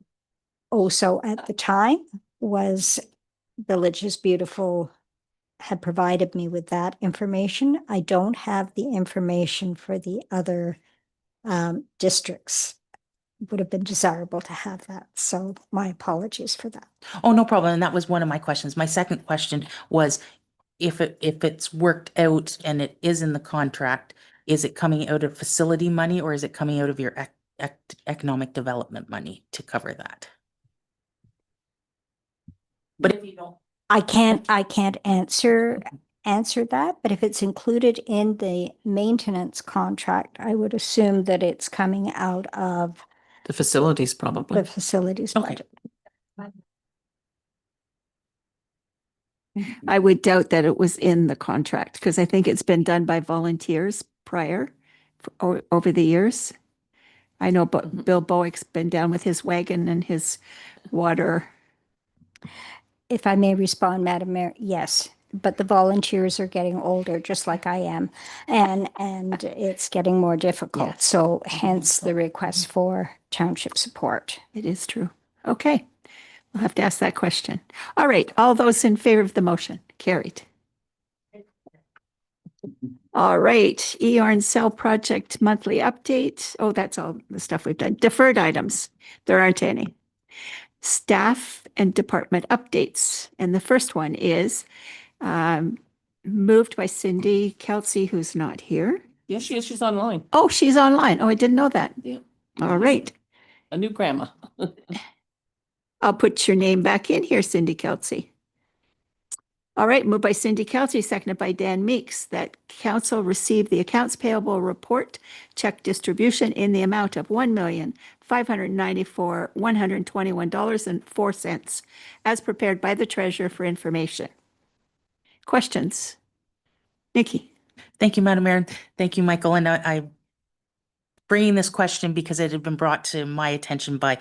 [SPEAKER 5] OSO at the time was Village is Beautiful had provided me with that information. I don't have the information for the other districts. Would have been desirable to have that. So my apologies for that.
[SPEAKER 8] Oh, no problem. And that was one of my questions. My second question was if it's worked out and it is in the contract, is it coming out of facility money or is it coming out of your economic development money to cover that? But if you don't.
[SPEAKER 5] I can't answer that, but if it's included in the maintenance contract, I would assume that it's coming out of
[SPEAKER 2] the facilities probably.
[SPEAKER 5] the facilities
[SPEAKER 8] Okay.
[SPEAKER 5] budget.
[SPEAKER 1] I would doubt that it was in the contract because I think it's been done by volunteers prior over the years. I know Bill Bowick's been down with his wagon and his water.
[SPEAKER 5] If I may respond, Madam Mayor, yes, but the volunteers are getting older, just like I am, and it's getting more difficult.
[SPEAKER 1] Yeah.
[SPEAKER 5] So hence the request for township support.
[SPEAKER 1] It is true. Okay. We'll have to ask that question. All right. All those in favor of the motion? Carried. All right. and Cell Project monthly update. Oh, that's all the stuff we've done. Deferred items. There aren't any. Staff and department updates. And the first one is moved by Cindy Kelsey, who's not here.
[SPEAKER 2] Yes, she is. She's online.
[SPEAKER 1] Oh, she's online. Oh, I didn't know that.
[SPEAKER 2] Yeah.
[SPEAKER 1] All right.
[SPEAKER 2] A new grandma.
[SPEAKER 1] I'll put your name back in here, Cindy Kelsey. All right, moved by Cindy Kelsey, seconded by Dan Meeks, that council received the accounts payable report check distribution in the amount of $1,594,121.04 as prepared by the treasurer for information. Questions? Nikki?
[SPEAKER 8] Thank you, Madam Mayor. Thank you, Michael. And I bringing this question because it had been brought to my attention by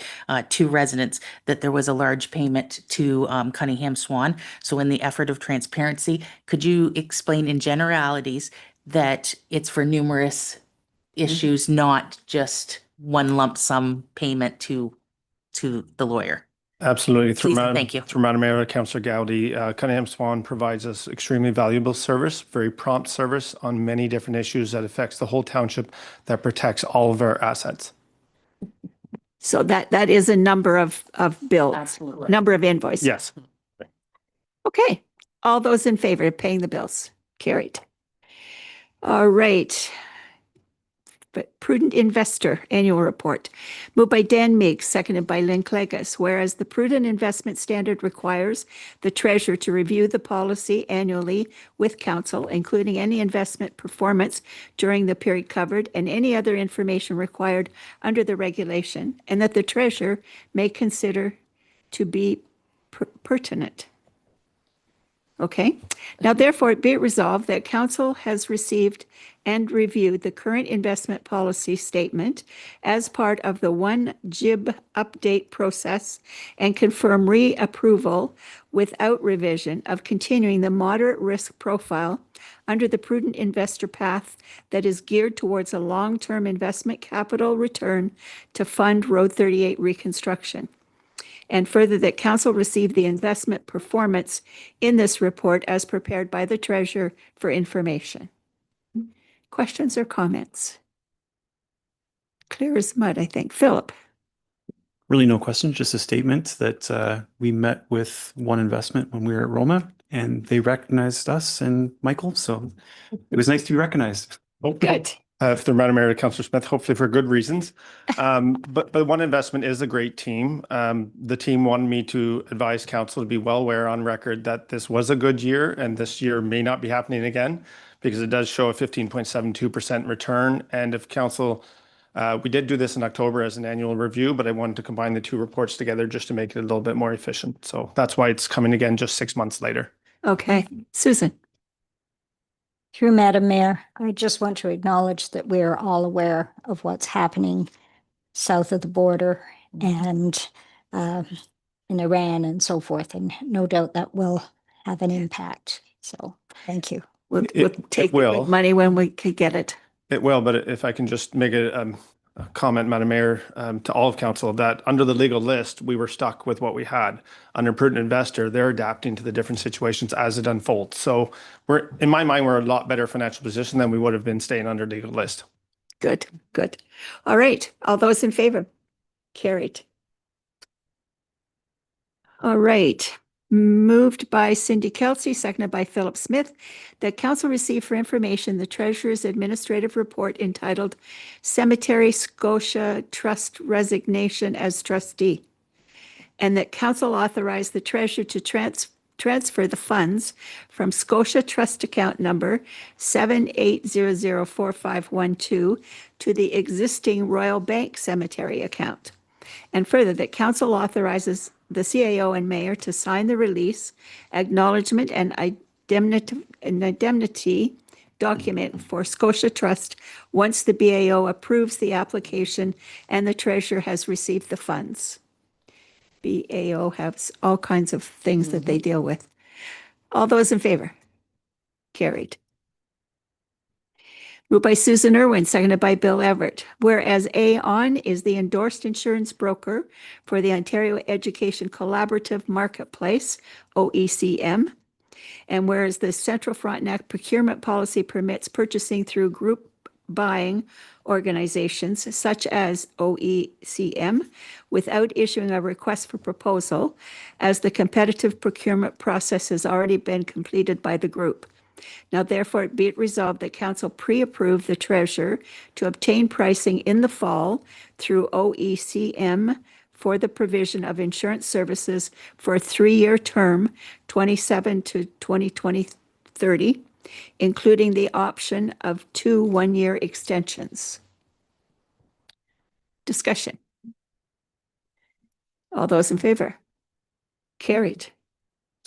[SPEAKER 8] two residents that there was a large payment to Cunningham Swan. So in the effort of transparency, could you explain in generalities that it's for numerous issues, not just one lump sum payment to the lawyer?
[SPEAKER 12] Absolutely.
[SPEAKER 8] Please, thank you.
[SPEAKER 12] Through Madam Mayor, Councillor Gowdy, Cunningham Swan provides us extremely valuable service, very prompt service on many different issues that affects the whole township, that protects all of our assets.
[SPEAKER 1] So that is a number of bills,
[SPEAKER 2] Absolutely.
[SPEAKER 1] number of invoices.
[SPEAKER 12] Yes.
[SPEAKER 1] Okay, all those in favor of paying the bills? Carried. All right. But Prudent Investor Annual Report. Moved by Dan Meeks, seconded by Lynn Clegus. Whereas the Prudent Investment Standard requires the treasurer to review the policy annually with council, including any investment performance during the period covered and any other information required under the regulation, and that the treasurer may consider to be pertinent. Okay. Now, therefore, be it resolved that council has received and reviewed the current investment policy statement as part of the 1 JIB update process and confirm reapproval without revision of continuing the moderate risk profile under the prudent investor path that is geared towards a long-term investment capital return to fund Road 38 reconstruction. And further, that council receive the investment performance in this report as prepared by the treasurer for information. Questions or comments? Clear as mud, I think. Philip?
[SPEAKER 7] Really no questions, just a statement that we met with One Investment when we were at Roma, and they recognized us and Michael, so it was nice to be recognized.
[SPEAKER 1] Good.
[SPEAKER 12] Through Madam Mayor, Councillor Smith, hopefully for good reasons. But One Investment is a great team. The team wanted me to advise council to be well aware on record that this was a good year and this year may not be happening again because it does show a 15.72% return. And if council, we did do this in October as an annual review, but I wanted to combine the two reports together just to make it a little bit more efficient. So that's why it's coming again just 6 months later.
[SPEAKER 1] Okay. Susan?
[SPEAKER 5] Through Madam Mayor, I just want to acknowledge that we are all aware of what's happening south of the border and in Iran and so forth, and no doubt that will have an impact. So thank you.
[SPEAKER 1] We'll
[SPEAKER 12] It
[SPEAKER 1] take the
[SPEAKER 12] will.
[SPEAKER 1] big money when we can get it.
[SPEAKER 12] It will, but if I can just make a comment, Madam Mayor, to all of council, that under the legal list, we were stuck with what we had. Under prudent investor, they're adapting to the different situations as it unfolds. So we're, in my mind, we're a lot better financial position than we would have been staying under legal list.
[SPEAKER 1] Good, good. All right. All those in favor? Carried. All right. Moved by Cindy Kelsey, seconded by Philip Smith, that council receive for information the treasurer's administrative report entitled Cemetery Scotia Trust Resignation as Trustee, and that council authorize the treasurer to transfer the funds from Scotia Trust account number 78004512 to the existing Royal Bank Cemetery account. And further, that council authorizes the CAO and mayor to sign the release, acknowledgement, and indemnity document for Scotia Trust once the BAO approves the application and the treasurer has received the funds. BAO has all kinds of things that they deal with. All those in favor? Carried. Moved by Susan Irwin, seconded by Bill Everett. Whereas Aon is the endorsed insurance broker for the Ontario Education Collaborative Marketplace, OECM, and whereas the Central Frontenac procurement policy permits purchasing through group buying organizations such as OECM without issuing a request for proposal, as the competitive procurement process has already been completed by the group. Now, therefore, be it resolved that council pre-approve the treasurer to obtain pricing in the fall through OECM for the provision of insurance services for a 3-year term, 27 to 2030, including the option of 2 one-year extensions. Discussion. All those in favor? Carried.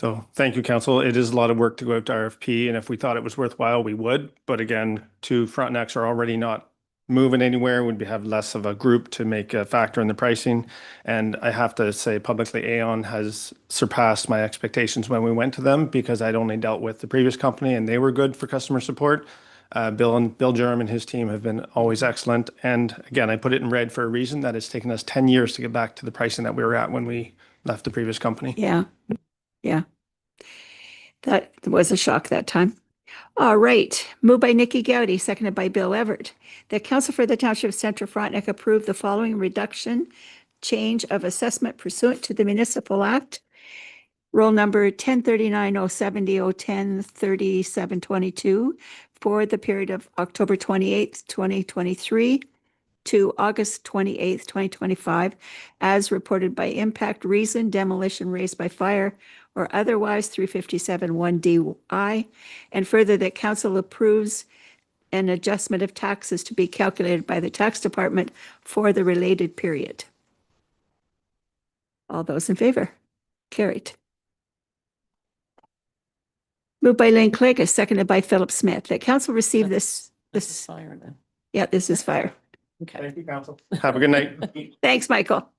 [SPEAKER 12] So thank you, council. It is a lot of work to go out to RFP, and if we thought it was worthwhile, we would. But again, 2 Frontenacs are already not moving anywhere. Would have less of a group to make a factor in the pricing. And I have to say publicly, Aon has surpassed my expectations when we went to them because I'd only dealt with the previous company and they were good for customer support. Bill Jerem and his team have been always excellent. And again, I put it in red for a reason that it's taken us 10 years to get back to the pricing that we were at when we left the previous company.
[SPEAKER 1] Yeah. Yeah. That was a shock that time. All right. Moved by Nikki Gowdy, seconded by Bill Everett. The Council for the Township of Central Frontenac approved the following reduction change of assessment pursuant to the Municipal Act, roll number 1039-070-010-3722 for the period of October 28th, 2023 to August 28th, 2025, as reported by impact, reason, demolition raised by fire, or otherwise 357(1)(di), and further that council approves an adjustment of taxes to be calculated by the tax department for the related period. All those in favor? Carried. Moved by Lynn Clegg, seconded by Philip Smith, that council receive this.
[SPEAKER 2] Fire then.
[SPEAKER 1] Yeah, this is fire.
[SPEAKER 2] Okay.
[SPEAKER 12] Thank you, council. Have a good night.
[SPEAKER 1] Thanks, Michael.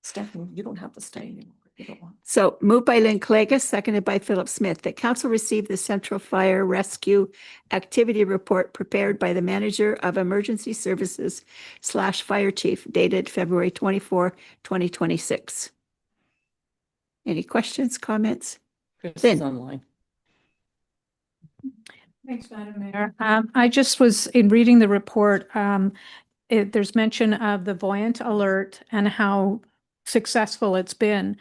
[SPEAKER 2] Stephanie, you don't have to stay anymore. You don't want.
[SPEAKER 1] So moved by Lynn Clegg, seconded by Philip Smith, that council receive the Central Fire Rescue Activity Report prepared by the Manager of Emergency Services / Fire Chief dated February 24, 2026. Any questions, comments?
[SPEAKER 2] Chris
[SPEAKER 1] Lynn.
[SPEAKER 2] is online.
[SPEAKER 3] Thanks, Madam Mayor. I just was in reading the report, there's mention of the Voyant Alert and how successful it's been.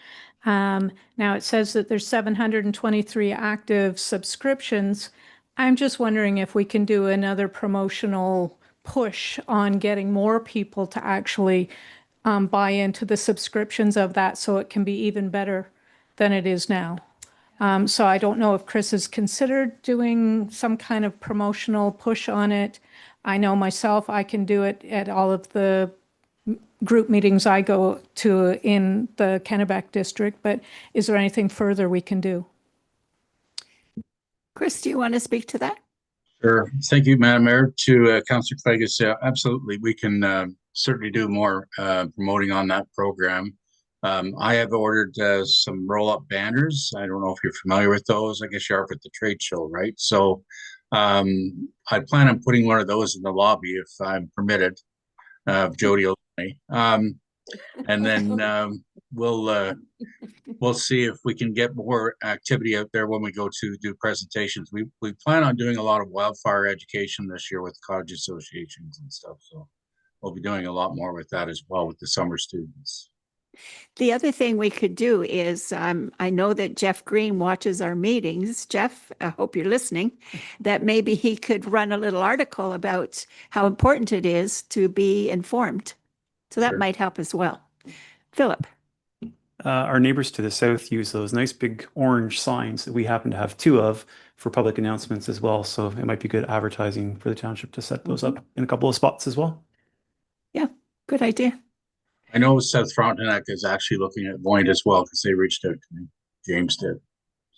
[SPEAKER 3] Now it says that there's 723 active subscriptions. I'm just wondering if we can do another promotional push on getting more people to actually buy into the subscriptions of that so it can be even better than it is now. So I don't know if Chris has considered doing some kind of promotional push on it. I know myself, I can do it at all of the group meetings I go to in the Kennebec district, but is there anything further we can do?
[SPEAKER 1] Chris, do you want to speak to that?
[SPEAKER 13] Sure. Thank you, Madam Mayor. To Councillor Clegg, absolutely, we can certainly do more promoting on that program. I have ordered some roll-up banners. I don't know if you're familiar with those. I guess you are with the trade show, right? So I plan on putting one of those in the lobby if I'm permitted, Jody will let me. And then we'll see if we can get more activity out there when we go to do presentations. We plan on doing a lot of wildfire education this year with cottage associations and stuff. So we'll be doing a lot more with that as well with the summer students.
[SPEAKER 1] The other thing we could do is, I know that Jeff Green watches our meetings. Jeff, I hope you're listening, that maybe he could run a little article about how important it is to be informed. So that might help as well. Philip.
[SPEAKER 7] Our neighbors to the south use those nice big orange signs that we happen to have two of for public announcements as well. So it might be good advertising for the township to set those up in a couple of spots as well.
[SPEAKER 1] Yeah, good idea.
[SPEAKER 13] I know South Frontenac is actually looking at Voyant as well because they reached out to me. James did.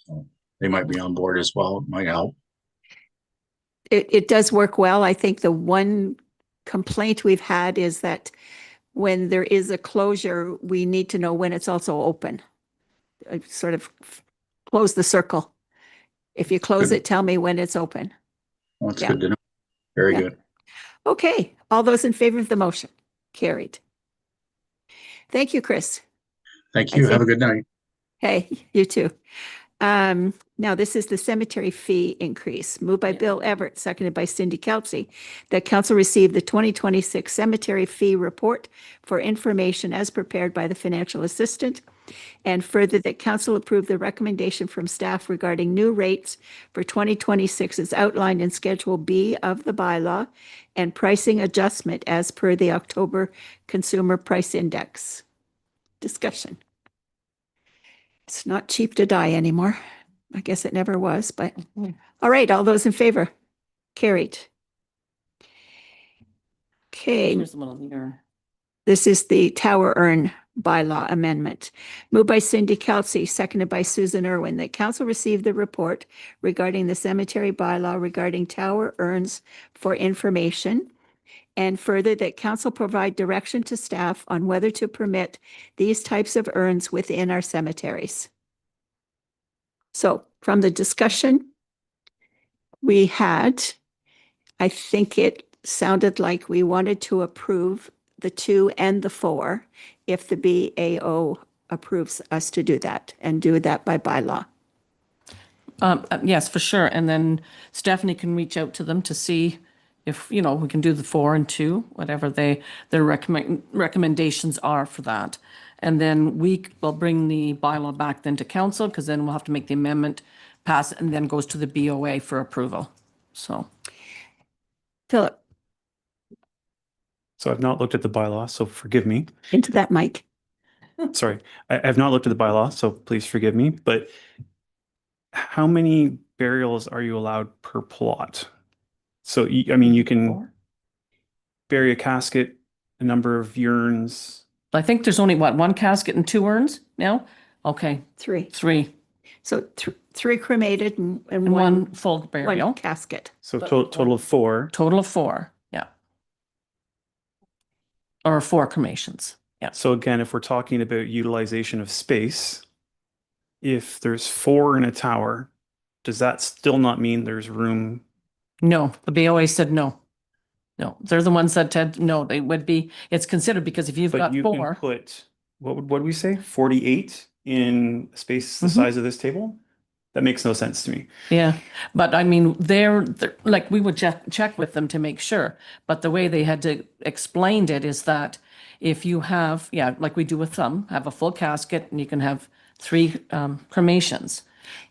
[SPEAKER 13] So they might be on board as well. It might help.
[SPEAKER 1] It does work well. I think the one complaint we've had is that when there is a closure, we need to know when it's also open. Sort of close the circle. If you close it, tell me when it's open.
[SPEAKER 13] Well, that's good to know. Very good.
[SPEAKER 1] Okay, all those in favor of the motion? Carried. Thank you, Chris.
[SPEAKER 13] Thank you. Have a good night.
[SPEAKER 1] Hey, you too. Now this is the cemetery fee increase, moved by Bill Everett, seconded by Cindy Kelsey, that council received the 2026 cemetery fee report for information as prepared by the financial assistant, and further that council approve the recommendation from staff regarding new rates for 2026 as outlined in Schedule B of the bylaw and pricing adjustment as per the October Consumer Price Index. Discussion. It's not cheap to die anymore. I guess it never was, but all right, all those in favor? Carried. Okay.
[SPEAKER 2] Here's the one here.
[SPEAKER 1] This is the Tower Urn bylaw amendment. Moved by Cindy Kelsey, seconded by Susan Irwin, that council received the report regarding the cemetery bylaw regarding tower urns for information, and further that council provide direction to staff on whether to permit these types of urns within our cemeteries. So from the discussion we had, I think it sounded like we wanted to approve the 2 and the 4 if the BAO approves us to do that and do that by bylaw.
[SPEAKER 2] Yes, for sure. And then Stephanie can reach out to them to see if, we can do the 4 and 2, whatever their recommendations are for that. And then we will bring the bylaw back then to council, because then we'll have to make the amendment, pass it, and then goes to the BOA for approval. So.
[SPEAKER 1] Philip.
[SPEAKER 7] So I've not looked at the bylaw, so forgive me.
[SPEAKER 1] Into that mic.
[SPEAKER 7] Sorry, I have not looked at the bylaw, so please forgive me. But how many burials are you allowed per plot? So, I mean, you can bury a casket, a number of urns.
[SPEAKER 2] I think there's only what, one casket and 2 urns now? Okay,
[SPEAKER 1] Three.
[SPEAKER 2] 3
[SPEAKER 1] So three cremated and
[SPEAKER 2] and
[SPEAKER 1] one,
[SPEAKER 2] 1 full burial.
[SPEAKER 1] one casket.
[SPEAKER 7] So total of 4.
[SPEAKER 2] Total of 4, yeah. Or 4 cremations, yeah.
[SPEAKER 7] So again, if we're talking about utilization of space, if there's 4 in a tower, does that still not mean there's room?
[SPEAKER 2] No, the BOA said no. No, they're the ones that said no, they would be, it's considered because if you've
[SPEAKER 7] But
[SPEAKER 2] got
[SPEAKER 7] you can
[SPEAKER 2] 4,
[SPEAKER 7] put, what did we say? 48 in space the
[SPEAKER 2] Mhm.
[SPEAKER 7] size of this table? That makes no sense to me.
[SPEAKER 2] yeah. But I mean, they're like, we would check with them to make sure. But the way they had to explained it is that if you have, yeah, like we do with some, have a full casket and you can have 3 cremations.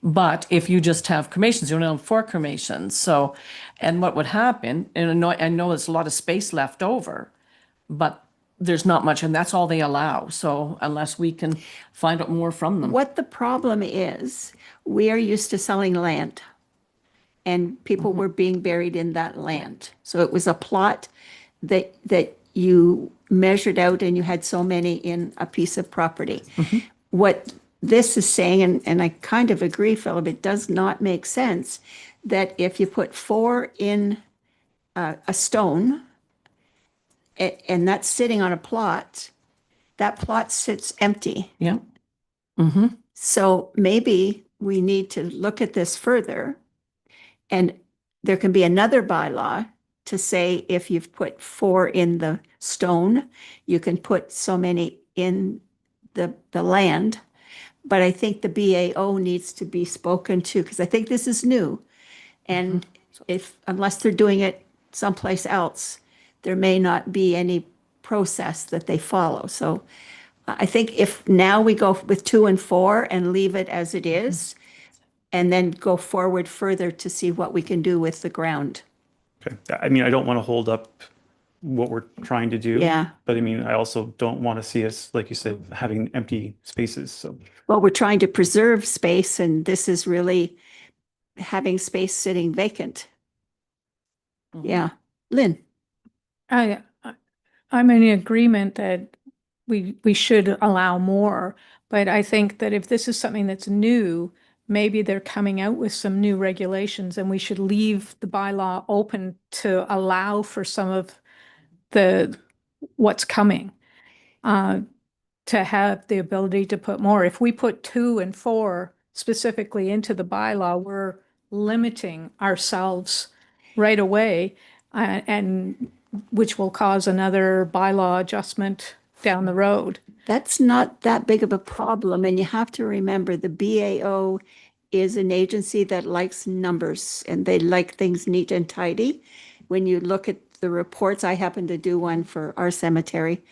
[SPEAKER 2] But if you just have cremations, you only have 4 cremations. So, and what would happen, and I know there's a lot of space left over, but there's not much, and that's all they allow. So unless we can find out more from them.
[SPEAKER 1] What the problem is, we are used to selling land. And people were being buried in that land. So it was a plot that you measured out and you had so many in a piece of property. What this is saying, and I kind of agree, Philip, it does not make sense that if you put 4 in a stone and that's sitting on a plot, that plot sits empty.
[SPEAKER 2] Yeah. Mm-hmm.
[SPEAKER 1] So maybe we need to look at this further. And there can be another bylaw to say if you've put 4 in the stone, you can put so many in the land. But I think the BAO needs to be spoken to because I think this is new. And unless they're doing it someplace else, there may not be any process that they follow. So I think if now we go with 2 and 4 and leave it as it is, and then go forward further to see what we can do with the ground.
[SPEAKER 7] Okay. I mean, I don't want to hold up what we're trying to do.
[SPEAKER 1] Yeah.
[SPEAKER 7] But I mean, I also don't want to see us, like you said, having empty spaces. So
[SPEAKER 1] Well, we're trying to preserve space, and this is really having space sitting vacant. Yeah. Lynn?
[SPEAKER 3] I'm in agreement that we should allow more, but I think that if this is something that's new, maybe they're coming out with some new regulations and we should leave the bylaw open to allow for some of what's coming, to have the ability to put more. If we put 2 and 4 specifically into the bylaw, we're limiting ourselves right away, and which will cause another bylaw adjustment down the road.
[SPEAKER 1] That's not that big of a problem. And you have to remember the BAO is an agency that likes numbers and they like things neat and tidy. When you look at the reports, I happen to do one for our cemetery.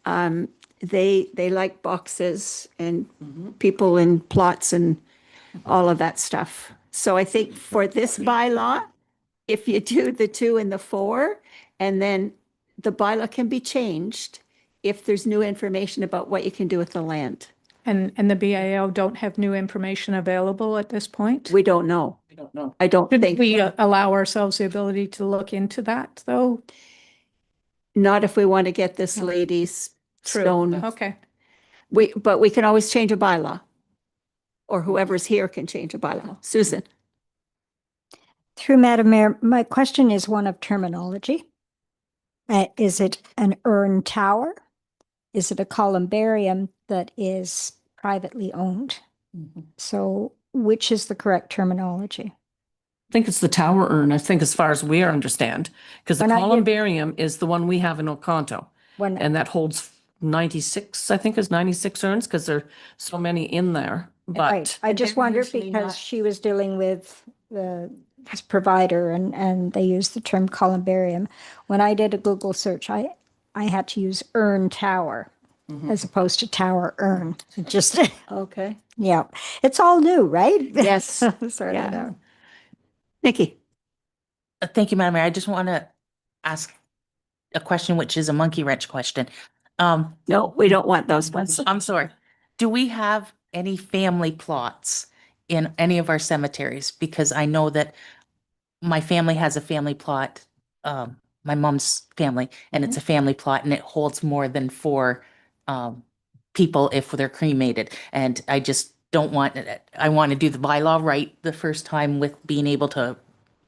[SPEAKER 1] They like boxes and people in plots and all of that stuff. So I think for this bylaw, if you do the 2 and the 4, and then the bylaw can be changed if there's new information about what you can do with the land.
[SPEAKER 3] And the BAO don't have new information available at this point?
[SPEAKER 1] We don't know.
[SPEAKER 2] We don't know.
[SPEAKER 1] I don't
[SPEAKER 3] Should
[SPEAKER 1] think,
[SPEAKER 3] we allow ourselves the ability to look into that, though?
[SPEAKER 1] not if we want to get this lady's stone.
[SPEAKER 3] Okay.
[SPEAKER 1] But we can always change a bylaw. Or whoever's here can change a bylaw. Susan?
[SPEAKER 5] Through Madam Mayor, my question is one of terminology. Is it an urn tower? Is it a columbarium that is privately owned? So which is the correct terminology?
[SPEAKER 2] I think it's the tower urn, I think as far as we understand, because the
[SPEAKER 5] When I did-
[SPEAKER 2] columbarium is the one we have in Oconto.
[SPEAKER 5] When
[SPEAKER 2] And that holds 96, I think is 96 urns, because there are so many in there.
[SPEAKER 5] Right,
[SPEAKER 2] But
[SPEAKER 5] I just
[SPEAKER 2] they're
[SPEAKER 5] wondered
[SPEAKER 2] usually
[SPEAKER 5] because
[SPEAKER 2] not-
[SPEAKER 5] she was dealing with this provider and they used the term columbarium. When I did a Google search, I had to use urn tower as opposed to tower urn. It just,
[SPEAKER 1] Okay.
[SPEAKER 5] yeah, it's all new, right?
[SPEAKER 1] Yes.
[SPEAKER 5] Sort
[SPEAKER 1] Yeah.
[SPEAKER 5] of know.
[SPEAKER 1] Nikki?
[SPEAKER 8] Thank you, Madam Mayor. I just want to ask, a question which is a monkey wrench question.
[SPEAKER 1] No, we don't want those ones.
[SPEAKER 8] I'm sorry. Do we have any family plots in any of our cemeteries? Because I know that my family has a family plot, my mom's family, and it's a family plot and it holds more than 4 people if they're cremated. And I just don't want, I want to do the bylaw right the first time with being able to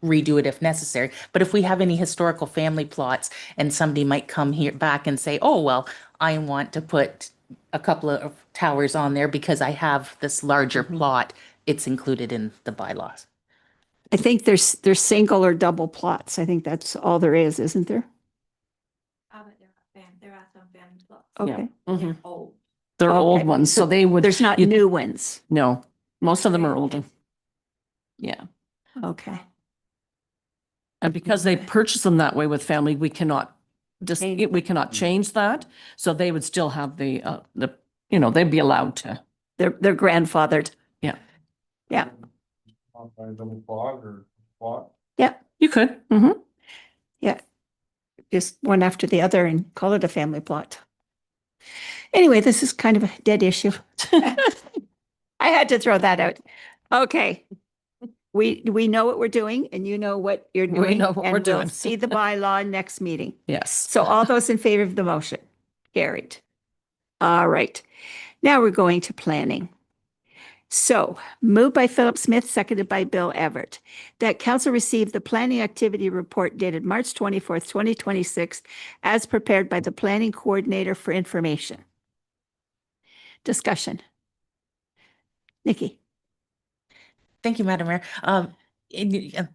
[SPEAKER 8] redo it if necessary. But if we have any historical family plots and somebody might come here back and say, oh, well, I want to put a couple of towers on there because I have this larger plot, it's included in the bylaws.
[SPEAKER 1] I think there's single or double plots. I think that's all there is, isn't there?
[SPEAKER 3] There are some family plots.
[SPEAKER 1] Okay.
[SPEAKER 2] Mhm.
[SPEAKER 3] old.
[SPEAKER 2] They're old
[SPEAKER 1] Okay.
[SPEAKER 2] ones, so they would.
[SPEAKER 1] There's not
[SPEAKER 2] you'd-
[SPEAKER 1] new ones.
[SPEAKER 2] No, most of them are older. Yeah.
[SPEAKER 1] Okay.
[SPEAKER 2] And because they purchase them that way with family, we cannot
[SPEAKER 1] Change.
[SPEAKER 2] we cannot change that. So they would still have the, they'd be allowed to.
[SPEAKER 1] They're grandfathered.
[SPEAKER 2] Yeah.
[SPEAKER 1] Yeah.
[SPEAKER 2] Yeah, you could. Mm-hmm.
[SPEAKER 1] Yeah. Just one after the other and call it a family plot. Anyway, this is kind of a dead issue. I had to throw that out. Okay. We know what we're doing and you know what you're
[SPEAKER 2] We
[SPEAKER 1] doing.
[SPEAKER 2] know what
[SPEAKER 1] and
[SPEAKER 2] we're
[SPEAKER 1] we'll
[SPEAKER 2] doing.
[SPEAKER 1] see the bylaw next meeting.
[SPEAKER 2] Yes.
[SPEAKER 1] So all those in favor of the motion? Carried. All right. Now we're going to planning. So moved by Philip Smith, seconded by Bill Everett, that council receive the planning activity report dated March 24th, 2026, as prepared by the planning coordinator for information. Discussion. Nikki.
[SPEAKER 8] Thank you, Madam Mayor.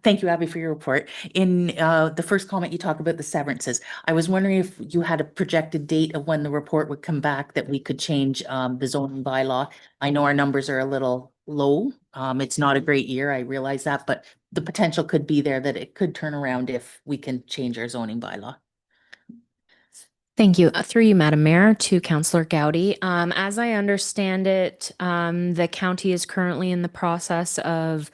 [SPEAKER 8] Thank you, Abby, for your report. In the first comment, you talk about the severances. I was wondering if you had a projected date of when the report would come back that we could change the zoning bylaw. I know our numbers are a little low. It's not a great year, I realize that, but the potential could be there that it could turn around if we can change our zoning bylaw.
[SPEAKER 14] Thank you. Through you, Madam Mayor, to Councillor Gowdy. As I understand it, the county is currently in the process of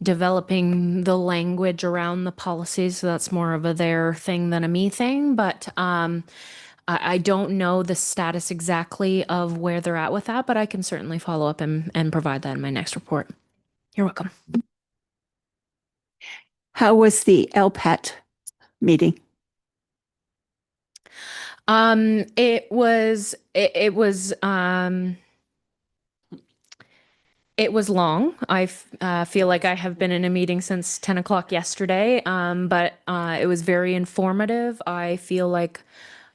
[SPEAKER 14] developing the language around the policies. So that's more of a their thing than a me thing. But I don't know the status exactly of where they're at with that, but I can certainly follow up and provide that in my next report. You're welcome.
[SPEAKER 1] How was the LPAT meeting?
[SPEAKER 14] It was long. I feel like I have been in a meeting since 10 o'clock yesterday, but it was very informative. I feel like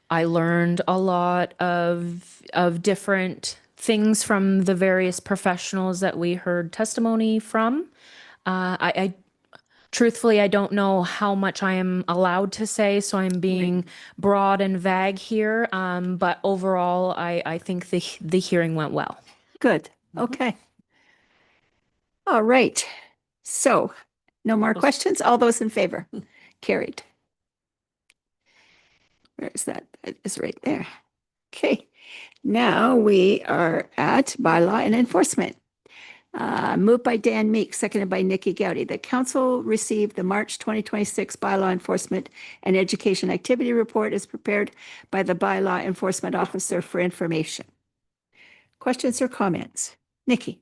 [SPEAKER 14] I learned a lot of different things from the various professionals that we heard testimony from. I truthfully, I don't know how much I am allowed to say, so I'm being broad and vague here. But overall, I think the hearing went well.
[SPEAKER 1] Good. Okay. All right. So no more questions. All those in favor? Carried. Where is that? It is right there. Okay. Now we are at bylaw and enforcement. Moved by Dan Meek, seconded by Nikki Gowdy. The council received the March 2026 bylaw enforcement and education activity report as prepared by the bylaw enforcement officer for information. Questions or comments? Nikki.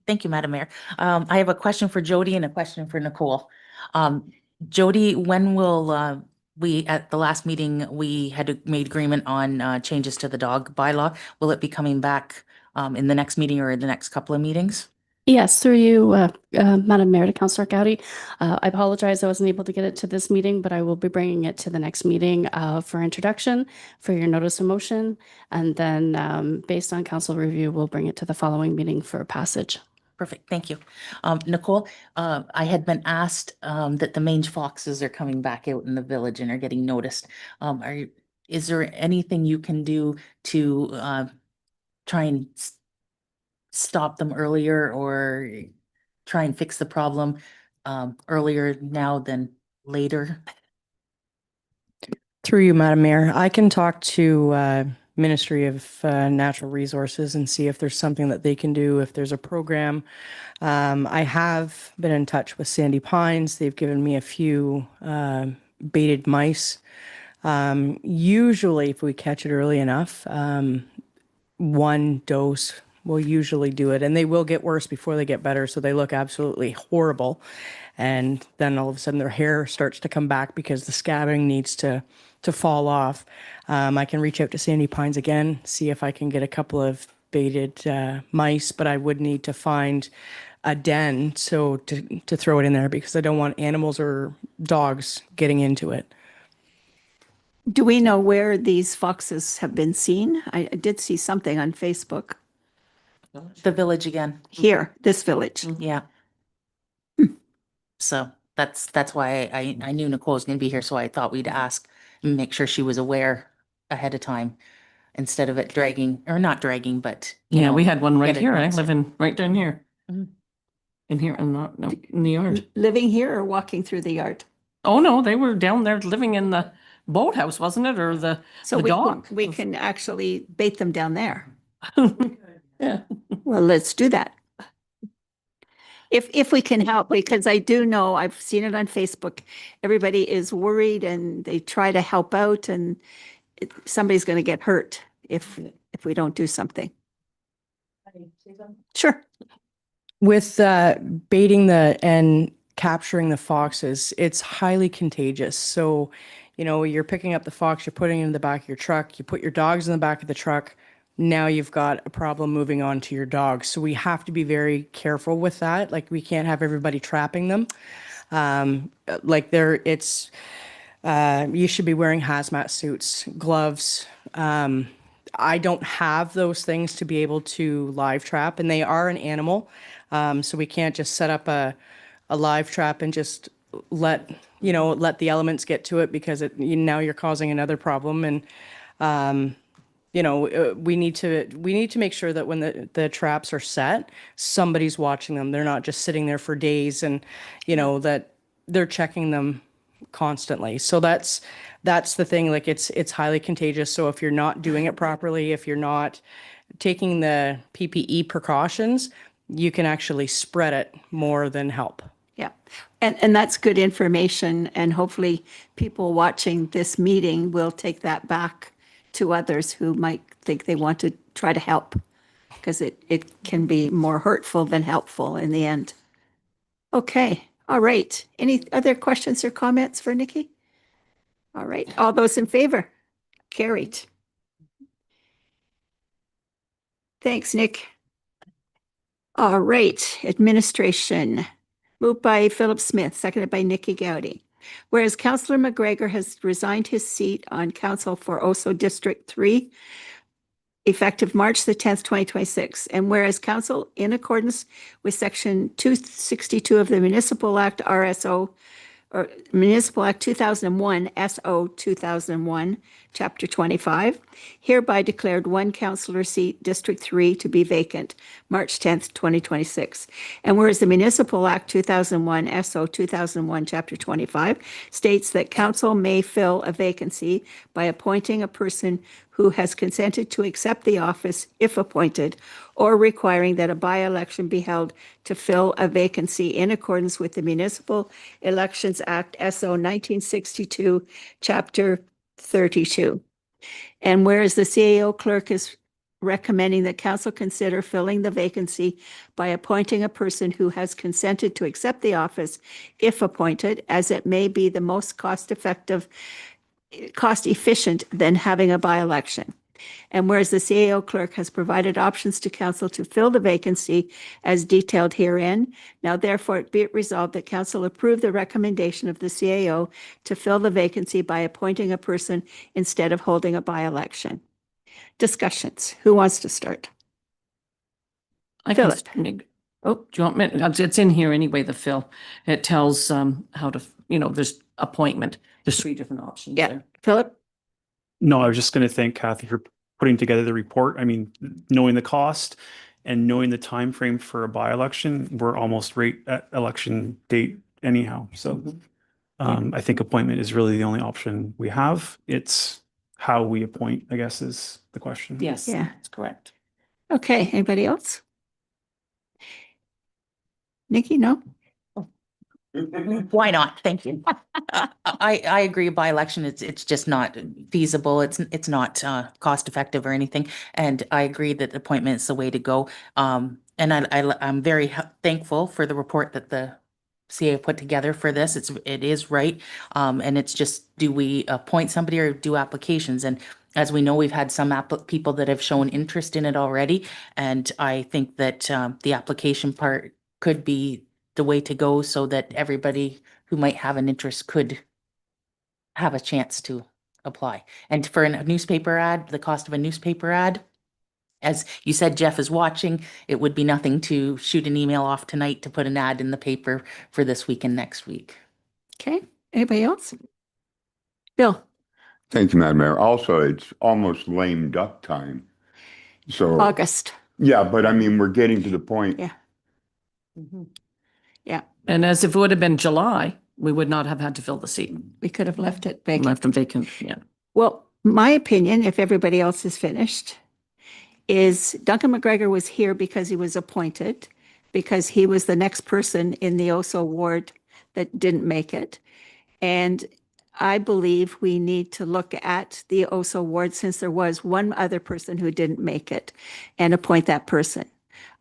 [SPEAKER 8] Thank you, Madam Mayor. I have a question for Jody and a question for Nicole. Jody, when will we, at the last meeting, we had made agreement on changes to the dog bylaw. Will it be coming back in the next meeting or the next couple of meetings?
[SPEAKER 15] Yes, through you, Madam Mayor, to Councillor Gowdy. I apologize I wasn't able to get it to this meeting, but I will be bringing it to the next meeting for introduction, for your notice of motion, and then based on council review, we'll bring it to the following meeting for passage.
[SPEAKER 8] Perfect, thank you. Nicole, I had been asked that the mange foxes are coming back out in the village and are getting noticed. Is there anything you can do to try and stop them earlier or try and fix the problem earlier now than later?
[SPEAKER 16] Through you, Madam Mayor, I can talk to Ministry of Natural Resources and see if there's something that they can do, if there's a program. I have been in touch with Sandy Pines. They've given me a few baited mice Usually, if we catch it early enough, one dose will usually do it, and they will get worse before they get better. So they look absolutely horrible, and then all of a sudden their hair starts to come back because the scabbing needs to fall off. I can reach out to Sandy Pines again, see if I can get a couple of baited mice, but I would need to find a den so to throw it in there because I don't want animals or dogs getting into it.
[SPEAKER 1] Do we know where these foxes have been seen? I did see something on Facebook
[SPEAKER 8] The village again.
[SPEAKER 1] here, this village.
[SPEAKER 8] Yeah. So that's why I knew Nicole was gonna be here, so I thought we'd ask and make sure she was aware ahead of time instead of it dragging, or not dragging, but you
[SPEAKER 2] Yeah,
[SPEAKER 8] know,
[SPEAKER 2] we had one right
[SPEAKER 8] get
[SPEAKER 2] here. I
[SPEAKER 8] advanced.
[SPEAKER 2] live in, right down here.
[SPEAKER 8] Mhm.
[SPEAKER 2] In here, and not, no, in the yard.
[SPEAKER 1] Living here or walking through the yard?
[SPEAKER 2] Oh, no, they were down there living in the boathouse, wasn't it? Or the
[SPEAKER 1] So
[SPEAKER 2] dog?
[SPEAKER 1] we can actually bait them down there.
[SPEAKER 2] Yeah.
[SPEAKER 1] Well, let's do that. If we can help, because I do know, I've seen it on Facebook, everybody is worried and they try to help out and somebody's going to get hurt if we don't do something. Sure.
[SPEAKER 16] With baiting and capturing the foxes, it's highly contagious. So, you're picking up the fox, you're putting it in the back of your truck, you put your dogs in the back of the truck. Now you've got a problem moving on to your dogs. So we have to be very careful with that. Like we can't have everybody trapping them. You should be wearing hazmat suits, gloves. I don't have those things to be able to live trap, and they are an animal. So we can't just set up a live trap and just let the elements get to it because now you're causing another problem. And, we need to make sure that when the traps are set, somebody's watching them. They're not just sitting there for days and, that they're checking them constantly. So that's the thing. Like it's highly contagious. So if you're not doing it properly, if you're not taking the PPE precautions, you can actually spread it more than help.
[SPEAKER 1] Yeah. And that's good information. And hopefully people watching this meeting will take that back to others who might think they want to try to help, because it can be more hurtful than helpful in the end. Okay. All right. Any other questions or comments for Nikki? All right. All those in favor? Carried. Thanks, Nick. All right. Administration. Moved by Philip Smith, seconded by Nikki Gowdy. Whereas Councillor McGregor has resigned his seat on Council for Oso District 3, effective March the 10th, 2026. And whereas Council, in accordance with Section 262 of the Municipal Act RSO, or Municipal Act 2001, SO 2001, Chapter 25, hereby declared one councillor seat, District 3, to be vacant, March 10th, 2026. And whereas the Municipal Act 2001, SO 2001, Chapter 25, states that council may fill a vacancy by appointing a person who has consented to accept the office if appointed, or requiring that a by-election be held to fill a vacancy in accordance with the Municipal Elections Act, SO 1962, Chapter 32. And whereas the CAO clerk is recommending that council consider filling the vacancy by appointing a person who has consented to accept the office if appointed, as it may be the most cost efficient than having a by-election. And whereas the CAO clerk has provided options to council to fill the vacancy as detailed herein, now therefore be it resolved that council approve the recommendation of the CAO to fill the vacancy by appointing a person instead of holding a by-election. Discussions. Who wants to start?
[SPEAKER 2] I can, oh, do you want me? It's in here anyway, the fill. It tells how to, there's appointment. There's 3 different options there.
[SPEAKER 1] Philip?
[SPEAKER 7] No, I was just going to thank Kathy for putting together the report. I mean, knowing the cost and knowing the time frame for a by-election, we're almost right at election date anyhow. So I think appointment is really the only option we have. It's how we appoint, I guess, is the question.
[SPEAKER 2] Yes, that's correct.
[SPEAKER 1] Okay, anybody else? Nikki, no?
[SPEAKER 8] Why not? Thank you. I agree. By-election, it's just not feasible. It's not cost effective or anything. And I agree that appointment is the way to go. And I'm very thankful for the report that the CA put together for this. It is right. And it's just, do we appoint somebody or do applications? And as we know, we've had some people that have shown interest in it already. And I think that the application part could be the way to go so that everybody who might have an interest could have a chance to apply. And for a newspaper ad, the cost of a newspaper ad, as you said, Jeff is watching, it would be nothing to shoot an email off tonight to put an ad in the paper for this week and next week.
[SPEAKER 1] Okay, anybody else? Bill?
[SPEAKER 17] Thank you, Madam Mayor. Also, it's almost lame duck time. So,
[SPEAKER 1] August.
[SPEAKER 17] yeah, but I mean, we're getting to the point.
[SPEAKER 1] Yeah. Yeah,
[SPEAKER 2] And as if it would have been July, we would not have had to fill the seat.
[SPEAKER 1] we could have left it vacant.
[SPEAKER 2] Left them vacant, yeah.
[SPEAKER 1] Well, my opinion, if everybody else is finished, is Duncan McGregor was here because he was appointed, because he was the next person in the OSO ward that didn't make it. And I believe we need to look at the OSO ward, since there was one other person who didn't make it, and appoint that person.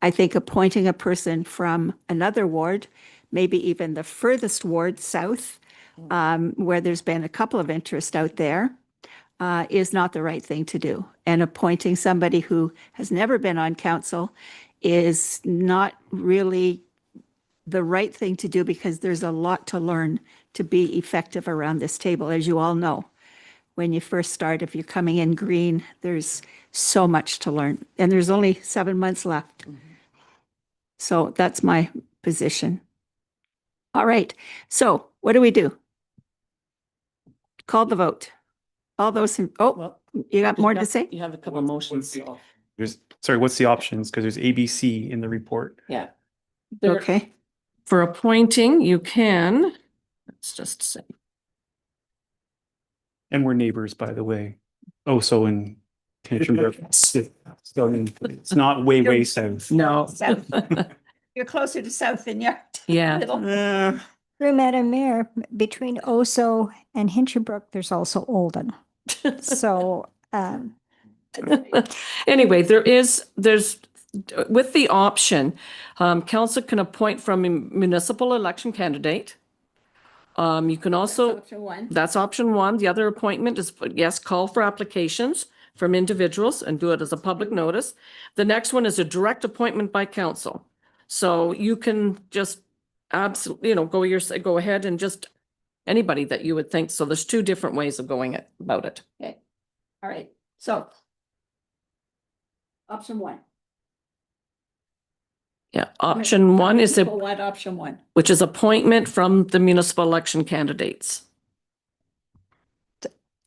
[SPEAKER 1] I think appointing a person from another ward, maybe even the furthest ward south, where there's been a couple of interests out there, is not the right thing to do. And appointing somebody who has never been on council is not really the right thing to do, because there's a lot to learn to be effective around this table, as you all know. When you first start, if you're coming in green, there's so much to learn, and there's only 7 months left. So that's my position. All right, so what do we do? Call the vote. All those in, you got more to say?
[SPEAKER 2] You have a couple of motions.
[SPEAKER 7] Sorry, what's the options? Because there's ABC in the report.
[SPEAKER 2] Yeah.
[SPEAKER 1] Okay.
[SPEAKER 2] For appointing, you can, let's just say.
[SPEAKER 7] And we're neighbors, by the way. Oh, so in Township. So it's not way south.
[SPEAKER 2] No.
[SPEAKER 1] You're closer to south than you're.
[SPEAKER 2] Yeah.
[SPEAKER 5] Through Madam Mayor, between Oso and Hinchinbrook, there's also Olden. So,
[SPEAKER 2] Anyway, there's, with the option, council can appoint from a municipal election candidate. You can also,
[SPEAKER 1] Option one.
[SPEAKER 2] that's option one. The other appointment is, yes, call for applications from individuals and do it as a public notice. The next one is a direct appointment by council. So you can just absolutely, go ahead and just anybody that you would think. So there's two different ways of going about it.
[SPEAKER 1] Okay, all right, so. Option one.
[SPEAKER 2] Yeah, option one is
[SPEAKER 1] What option one?
[SPEAKER 2] which is appointment from the municipal election candidates.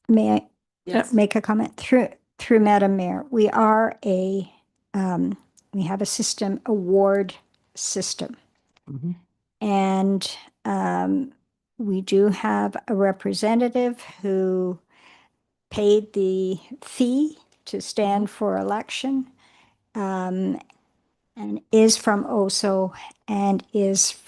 [SPEAKER 5] may I
[SPEAKER 1] Yes.
[SPEAKER 5] make a comment? Through Madam Mayor, we are we have a system, a ward system. And we do have a representative who paid the fee to stand for election, and is from Oso and is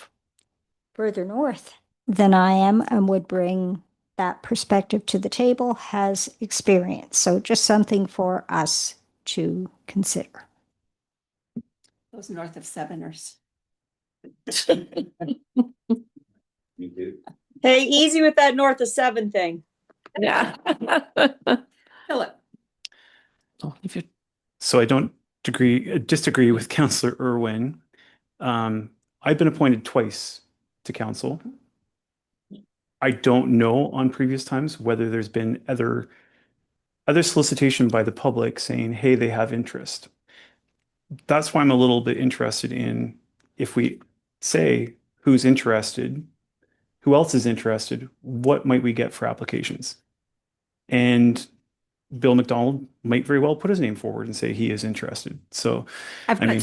[SPEAKER 5] further north than I am, and would bring that perspective to the table, has experience. So just something for us to consider.
[SPEAKER 1] Those north of Seveners.
[SPEAKER 18] Hey, easy with that north of 7 thing.
[SPEAKER 2] Yeah.
[SPEAKER 1] Philip.
[SPEAKER 7] So I don't disagree with Councillor Irwin. I've been appointed twice to council. I don't know on previous times whether there's been other solicitation by the public saying, hey, they have interest. That's why I'm a little bit interested in, if we say who's interested, who else is interested, what might we get for applications? And Bill McDonald might very well put his name forward and say he is interested. So
[SPEAKER 1] I've got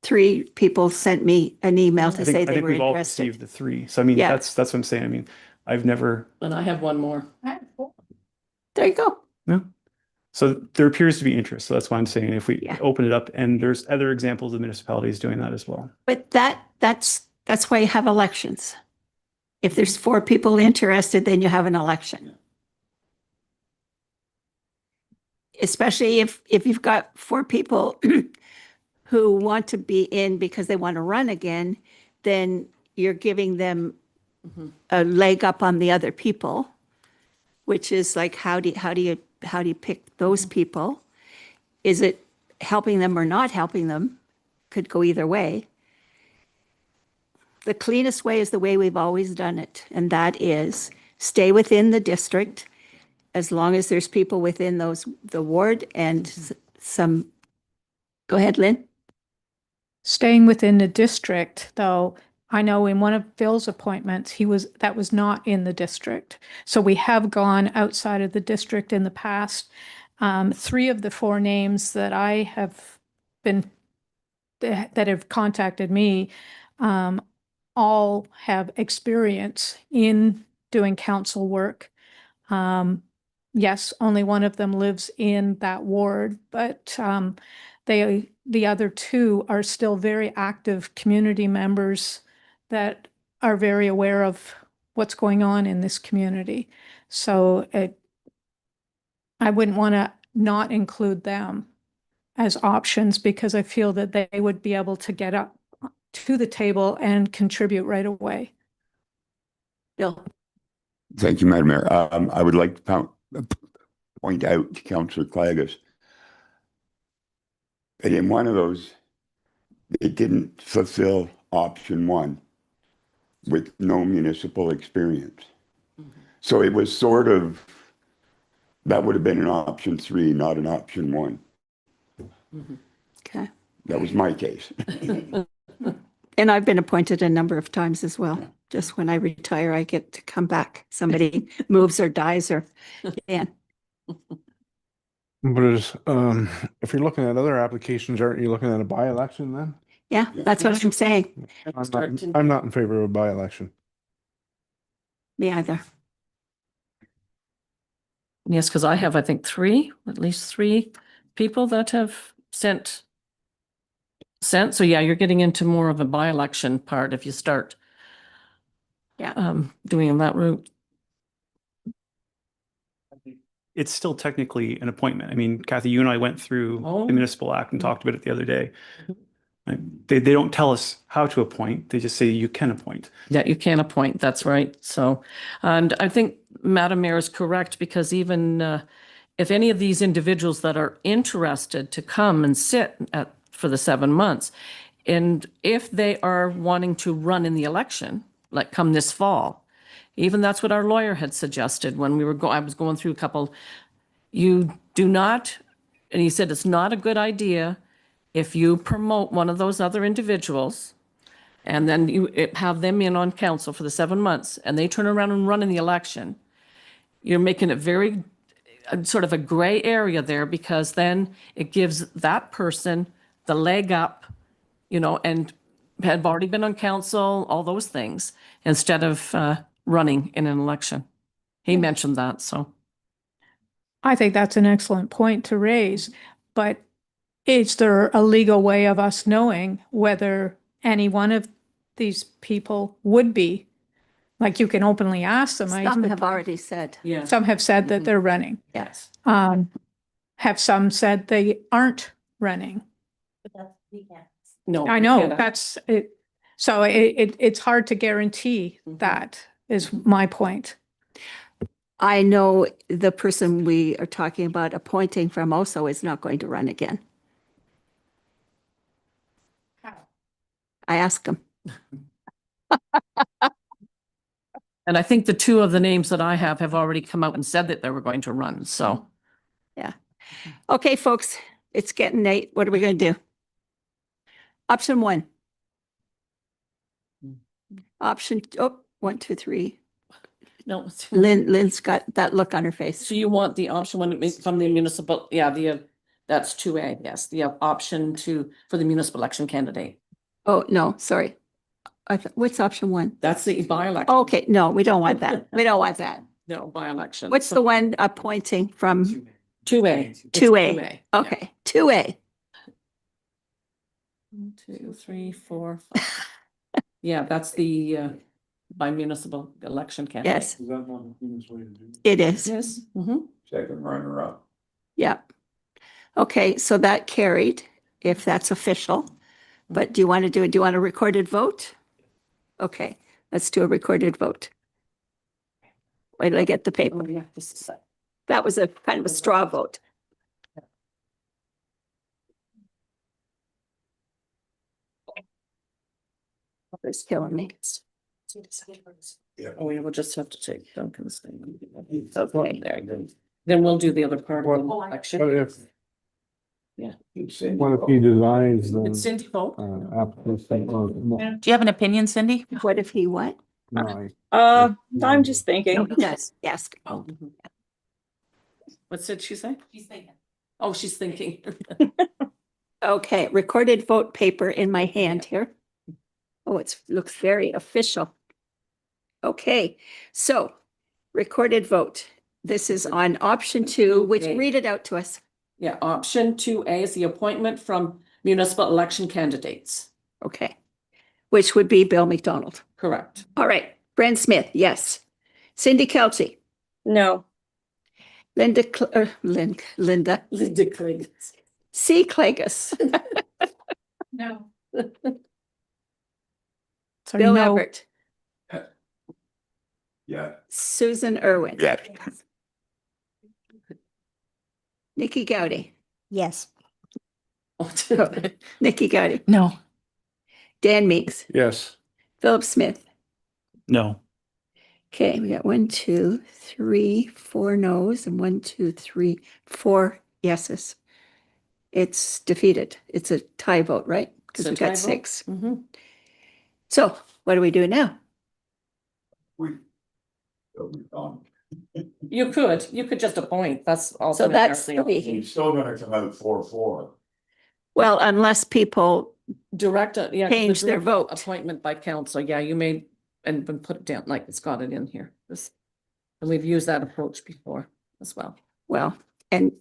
[SPEAKER 1] three people sent me an email to say
[SPEAKER 7] I
[SPEAKER 1] they
[SPEAKER 7] think
[SPEAKER 1] were
[SPEAKER 7] we've all
[SPEAKER 1] interested.
[SPEAKER 7] received the three. So I mean,
[SPEAKER 1] Yeah.
[SPEAKER 7] that's what I'm saying. I mean, I've never.
[SPEAKER 2] And I have one more.
[SPEAKER 1] There you go.
[SPEAKER 7] No. So there appears to be interest. So that's why I'm saying if we open it up, and there's other examples of municipalities doing that as well.
[SPEAKER 1] But that's That's why you have elections. If there's 4 people interested, then you have an election. Especially if you've got 4 people who want to be in because they want to run again, then you're giving them a leg up on the other people, which is like, how do you pick those people? Is it helping them or not helping them? Could go either way. The cleanest way is the way we've always done it, and that is stay within the district as long as there's people within the ward and some. Go ahead, Lynn.
[SPEAKER 3] Staying within the district, though, I know in one of Phil's appointments, that was not in the district. So we have gone outside of the district in the past. 3 of the 4 names that I have been, that have contacted me, all have experience in doing council work. Yes, only one of them lives in that ward, but the other 2 are still very active community members that are very aware of what's going on in this community. So I wouldn't want to not include them as options because I feel that they would be able to get up to the table and contribute right away.
[SPEAKER 1] Bill.
[SPEAKER 17] Thank you, Madam Mayor. I would like to point out to Councillor Clagus that in one of those, it didn't fulfill option 1 with no municipal experience. So it was sort of, that would have been an option 3, not an option 1.
[SPEAKER 1] Okay.
[SPEAKER 17] That was my case.
[SPEAKER 1] And I've been appointed a number of times as well. Just when I retire, I get to come back. Somebody moves or dies or, yeah.
[SPEAKER 9] But if you're looking at other applications, aren't you looking at a by-election then?
[SPEAKER 1] Yeah, that's what I'm saying.
[SPEAKER 9] I'm not in favor of a by-election.
[SPEAKER 1] Me either.
[SPEAKER 2] Yes, because I have, I think, at least three people that have sent. So yeah, you're getting into more of a by-election part if you start doing that route.
[SPEAKER 7] It's still technically an appointment. I mean, Kathy, you and I went through the Municipal Act and talked about it the other day. They don't tell us how to appoint. They just say you can appoint.
[SPEAKER 2] Yeah, you can appoint. That's right. So, and I think Madam Mayor is correct because even if any of these individuals that are interested to come and sit for the 7 months, and if they are wanting to run in the election, like come this fall, even that's what our lawyer had suggested when we were I was going through a couple. You do not, and he said it's not a good idea if you promote one of those other individuals and then you have them in on council for the 7 months and they turn around and run in the election, you're making it very sort of a gray area there because then it gives that person the leg up, and had already been on council, all those things, instead of running in an election. He mentioned that, so.
[SPEAKER 3] I think that's an excellent point to raise, but is there a legal way of us knowing whether any one of these people would be? Like you can openly ask them.
[SPEAKER 1] Some have already said.
[SPEAKER 2] Yeah.
[SPEAKER 3] Some have said that they're running.
[SPEAKER 1] Yes.
[SPEAKER 3] Have some said they aren't running?
[SPEAKER 8] But that's, we can't.
[SPEAKER 2] No,
[SPEAKER 3] I know, that's it. So it's hard to guarantee that is my point.
[SPEAKER 1] I know the person we are talking about appointing from also is not going to run again. I asked him.
[SPEAKER 2] And I think the 2 of the names that I have already come out and said that they were going to run, so.
[SPEAKER 1] Yeah. Okay, folks, it's getting late. What are we going to do? Option 1. Option, 1, 2, 3.
[SPEAKER 2] No.
[SPEAKER 1] Lynn's got that look on her face.
[SPEAKER 2] So you want the option one from the municipal, that's 2A, yes, the option for the municipal election candidate.
[SPEAKER 1] Oh, no, sorry. What's option 1?
[SPEAKER 2] That's the by-election.
[SPEAKER 1] Okay, no, we don't want that. We don't want that.
[SPEAKER 2] No, by-election.
[SPEAKER 1] What's the one appointing from?
[SPEAKER 2] 2A. It's
[SPEAKER 1] 2A. Okay, 2A.
[SPEAKER 2] 1, 2, 3, 4, Yeah, that's the by municipal election candidate.
[SPEAKER 1] Yes,
[SPEAKER 9] Is that not the cleanest way to do it?
[SPEAKER 1] it is.
[SPEAKER 2] Yes. Mm-hmm.
[SPEAKER 17] Second runner up.
[SPEAKER 1] Yeah. Okay, so that carried, if that's official. But do you want to want a recorded vote? Okay, let's do a recorded vote. Wait till I get the paper.
[SPEAKER 2] Oh, yeah, this is it.
[SPEAKER 1] That was a kind of a straw vote. It's killing me.
[SPEAKER 2] Yeah. Oh, we will just have to take Duncan's thing.
[SPEAKER 1] Okay.
[SPEAKER 2] There you go. Then we'll do the other part of the election.
[SPEAKER 9] What if,
[SPEAKER 2] Yeah.
[SPEAKER 9] what if he designs
[SPEAKER 2] It's
[SPEAKER 9] the
[SPEAKER 2] Cindy vote.
[SPEAKER 9] application or no,
[SPEAKER 8] Do you have an opinion, Cindy?
[SPEAKER 1] What if he what?
[SPEAKER 9] no,
[SPEAKER 18] I'm just thinking.
[SPEAKER 1] No, he does. Yes.
[SPEAKER 2] Oh. What did she say? She's thinking. Oh, she's thinking.
[SPEAKER 1] Okay, recorded vote paper in my hand here. Oh, looks very official. Okay, so recorded vote. This is on option 2, which
[SPEAKER 2] Okay.
[SPEAKER 1] read it out to us.
[SPEAKER 2] Yeah, option 2A is the appointment from municipal election candidates.
[SPEAKER 1] Okay. Which would be Bill McDonald.
[SPEAKER 2] Correct.
[SPEAKER 1] All right. Brent Smith, yes. Cindy Kelty.
[SPEAKER 18] No.
[SPEAKER 1] Linda
[SPEAKER 2] Clegg.
[SPEAKER 1] C. Clegus.
[SPEAKER 3] No.
[SPEAKER 11] Sorry,
[SPEAKER 1] Bill
[SPEAKER 11] no.
[SPEAKER 1] Everett.
[SPEAKER 17] Yeah.
[SPEAKER 1] Susan Irwin.
[SPEAKER 17] Yeah.
[SPEAKER 1] Nikki Gowdy.
[SPEAKER 5] Yes.
[SPEAKER 1] Nikki Gowdy.
[SPEAKER 8] No.
[SPEAKER 1] Dan Meeks.
[SPEAKER 9] yes.
[SPEAKER 1] Philip Smith.
[SPEAKER 7] No.
[SPEAKER 1] Okay, we got 1, 2, 3, 4 no's and 1, 2, 3, 4 yeses. It's defeated. It's a tie vote, right? Because we got 6.
[SPEAKER 2] Mm-hmm.
[SPEAKER 1] So what do we do now?
[SPEAKER 2] You could just appoint. That's also.
[SPEAKER 1] So that's
[SPEAKER 17] He's still gonna come out 4-4.
[SPEAKER 1] well, unless people
[SPEAKER 2] Direct, yeah.
[SPEAKER 1] change
[SPEAKER 2] the
[SPEAKER 1] their
[SPEAKER 2] direct
[SPEAKER 1] vote.
[SPEAKER 2] Appointment by council. Yeah, you may, and put it down like it's got it in here. And we've used that approach before as well.
[SPEAKER 1] Well, and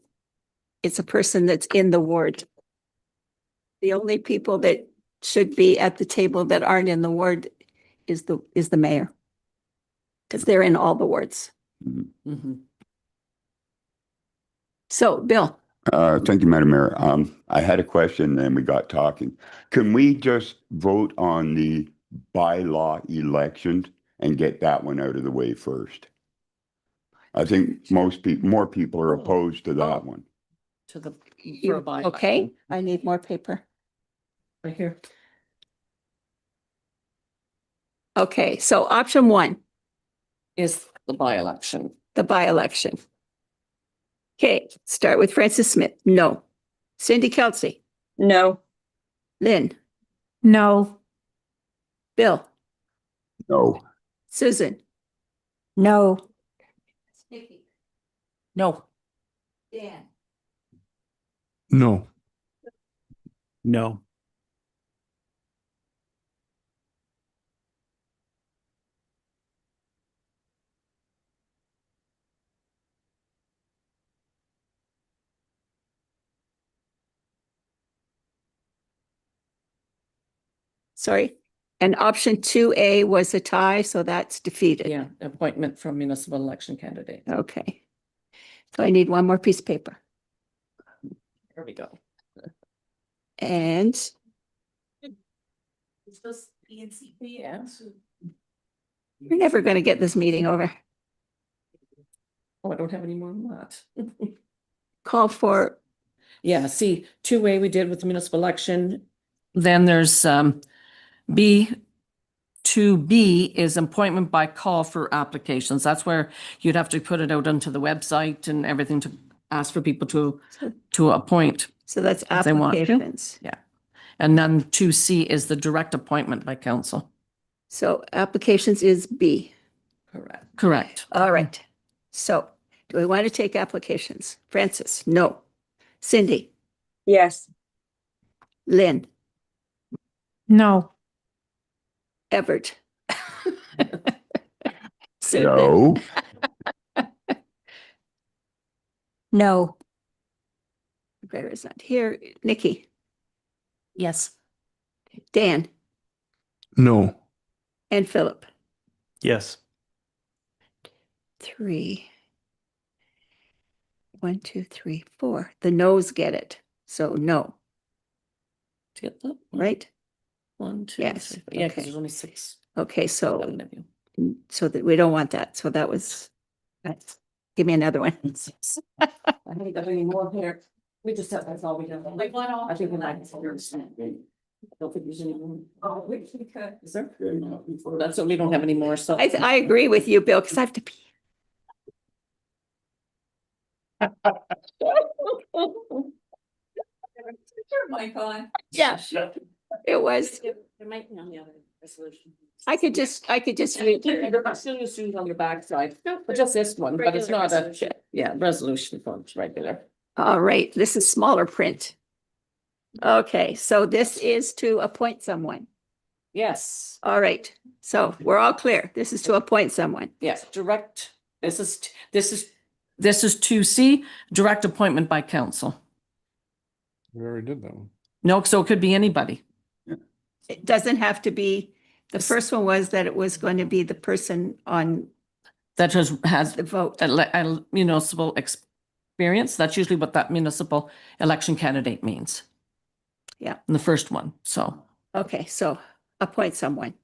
[SPEAKER 1] it's a person that's in the ward. The only people that should be at the table that aren't in the ward is the mayor. Because they're in all the wards.
[SPEAKER 2] Mm-hmm.
[SPEAKER 1] So, Bill,
[SPEAKER 17] Thank you, Madam Mayor. I had a question and we got talking. Can we just vote on the bylaw elections and get that one out of the way first? I think more people are opposed to that one.
[SPEAKER 2] To the.
[SPEAKER 1] you,
[SPEAKER 2] for a bylaw.
[SPEAKER 1] okay, I need more paper.
[SPEAKER 2] Right here.
[SPEAKER 1] Okay, so option 1,
[SPEAKER 2] Is the by-election.
[SPEAKER 1] the by-election. Okay, start with Francis Smith. No. Cindy Kelsey.
[SPEAKER 18] No.
[SPEAKER 1] Lynn.
[SPEAKER 3] No.
[SPEAKER 1] Bill.
[SPEAKER 17] No.
[SPEAKER 1] Susan.
[SPEAKER 5] No.
[SPEAKER 8] No.
[SPEAKER 1] Dan.
[SPEAKER 9] No.
[SPEAKER 7] No.
[SPEAKER 1] Sorry. And option 2A was a tie, so that's defeated.
[SPEAKER 2] Yeah, appointment from municipal election candidate.
[SPEAKER 1] Okay. So I need one more piece of paper.
[SPEAKER 2] There we go.
[SPEAKER 1] And
[SPEAKER 2] Is this ENCPS?
[SPEAKER 1] we're never going to get this meeting over.
[SPEAKER 2] Oh, I don't have any more than that.
[SPEAKER 1] Call for,
[SPEAKER 2] Yeah, see, 2A we did with the municipal election. Then there's B, 2B is appointment by call for applications. That's where you'd have to put it out onto the website and everything to ask for people to appoint.
[SPEAKER 1] so that's
[SPEAKER 2] If they want to.
[SPEAKER 1] applications.
[SPEAKER 2] Yeah. And then 2C is the direct appointment by council.
[SPEAKER 1] So applications is B.
[SPEAKER 2] Correct.
[SPEAKER 1] All right. So do we want to take applications? Francis? No. Cindy?
[SPEAKER 18] Yes.
[SPEAKER 1] Lynn?
[SPEAKER 3] No.
[SPEAKER 1] Everett? Susan?
[SPEAKER 17] No.
[SPEAKER 5] No.
[SPEAKER 1] Bear is not here. Nikki?
[SPEAKER 8] Yes.
[SPEAKER 1] Dan?
[SPEAKER 9] No.
[SPEAKER 1] And Philip.
[SPEAKER 7] Yes.
[SPEAKER 1] 3. 1, 2, 3, 4. The noes get it. So no,
[SPEAKER 2] Get that?
[SPEAKER 1] right?
[SPEAKER 2] 1, 2,
[SPEAKER 1] Yes,
[SPEAKER 2] 3, 4. Yeah, because
[SPEAKER 1] okay.
[SPEAKER 2] there's only 6.
[SPEAKER 1] Okay, so
[SPEAKER 2] 7 of you.
[SPEAKER 1] that we don't want that. So that was, give me another one.
[SPEAKER 2] I haven't got any more here. We just have, that's all we have. Like one off. I think we might. I don't think there's any more. Oh, we could. Is there? That's what we don't have any more, so.
[SPEAKER 1] I agree with you, Bill, because I have to pee. Yeah, it was.
[SPEAKER 2] There might be on the other resolution.
[SPEAKER 1] I could just read.
[SPEAKER 2] They're still using on your backside, but just this one, but it's not a, yeah, resolution funds right there.
[SPEAKER 1] All right, this is smaller print. Okay, so this is to appoint someone.
[SPEAKER 2] Yes,
[SPEAKER 1] All right, so we're all clear. This is to appoint someone.
[SPEAKER 2] yes, direct, this is to see direct appointment by council.
[SPEAKER 9] We already did that one.
[SPEAKER 2] No, so it could be anybody.
[SPEAKER 1] It doesn't have to be, the first one was that it was going to be the person on
[SPEAKER 2] That has
[SPEAKER 1] the vote.
[SPEAKER 2] a municipal experience. That's usually what that municipal election candidate means.
[SPEAKER 1] Yeah.
[SPEAKER 2] In the first one, so.
[SPEAKER 1] Okay, so appoint someone.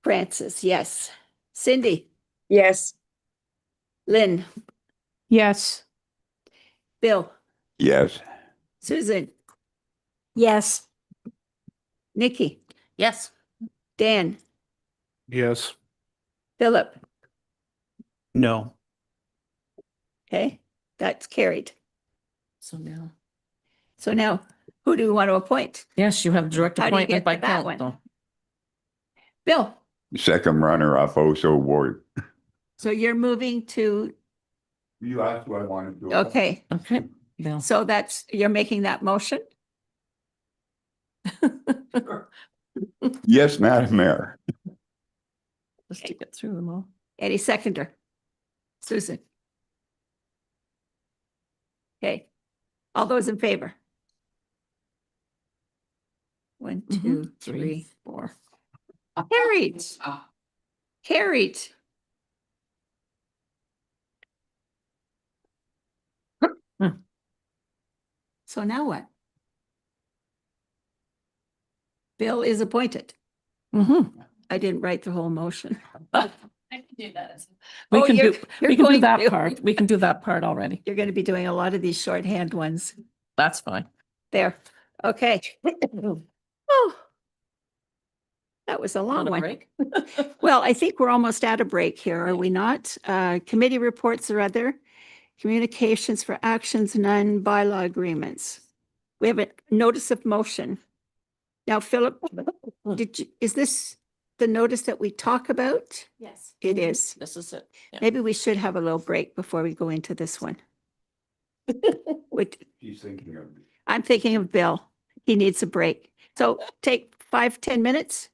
[SPEAKER 1] Francis, yes. Cindy,
[SPEAKER 18] Yes.
[SPEAKER 1] Lynn,
[SPEAKER 3] Yes.
[SPEAKER 1] Bill,
[SPEAKER 17] Yes.
[SPEAKER 1] Susan,
[SPEAKER 5] Yes.
[SPEAKER 1] Nikki,
[SPEAKER 8] Yes.
[SPEAKER 1] Dan,
[SPEAKER 9] Yes.
[SPEAKER 1] Philip.
[SPEAKER 7] No.
[SPEAKER 1] Okay, that's carried.
[SPEAKER 2] So now.
[SPEAKER 1] So now, who do we want to appoint?
[SPEAKER 2] Yes, you have direct
[SPEAKER 1] How do you
[SPEAKER 2] appointment
[SPEAKER 1] get
[SPEAKER 2] by
[SPEAKER 1] to that one?
[SPEAKER 2] council.
[SPEAKER 1] Bill,
[SPEAKER 17] Second runner off also Ward.
[SPEAKER 1] so you're moving to,
[SPEAKER 17] You asked what I wanted to do.
[SPEAKER 1] okay,
[SPEAKER 2] Okay, Bill.
[SPEAKER 1] so you're making that motion?
[SPEAKER 17] Yes, Madam Mayor.
[SPEAKER 2] Just to get through them all.
[SPEAKER 1] Any seconder? Susan? Okay, all those in favor? 1, 2, 3, 4. Carried. Carried. So now what? Bill is appointed. I didn't write the whole motion.
[SPEAKER 2] I can do that. We
[SPEAKER 1] Oh,
[SPEAKER 2] can
[SPEAKER 1] you're
[SPEAKER 2] do, we can do
[SPEAKER 1] going
[SPEAKER 2] that
[SPEAKER 1] to.
[SPEAKER 2] part. We can do that part already.
[SPEAKER 1] You're going to be doing a lot of these shorthand ones.
[SPEAKER 2] That's fine.
[SPEAKER 1] There. Okay. Oh, that was a long
[SPEAKER 2] Want a
[SPEAKER 1] one.
[SPEAKER 2] break?
[SPEAKER 1] Well, I think we're almost at a break here, are we not? Committee reports or other communications for actions, none, bylaw agreements. We have a notice of motion. Now, Philip, is this the notice that we talk about?
[SPEAKER 2] Yes.
[SPEAKER 1] It is.
[SPEAKER 2] This is it. Yeah.
[SPEAKER 1] Maybe we should have a little break before we go into this one.
[SPEAKER 17] She's thinking of me.
[SPEAKER 1] I'm thinking of Bill. He needs a break. So take 5-10 minutes.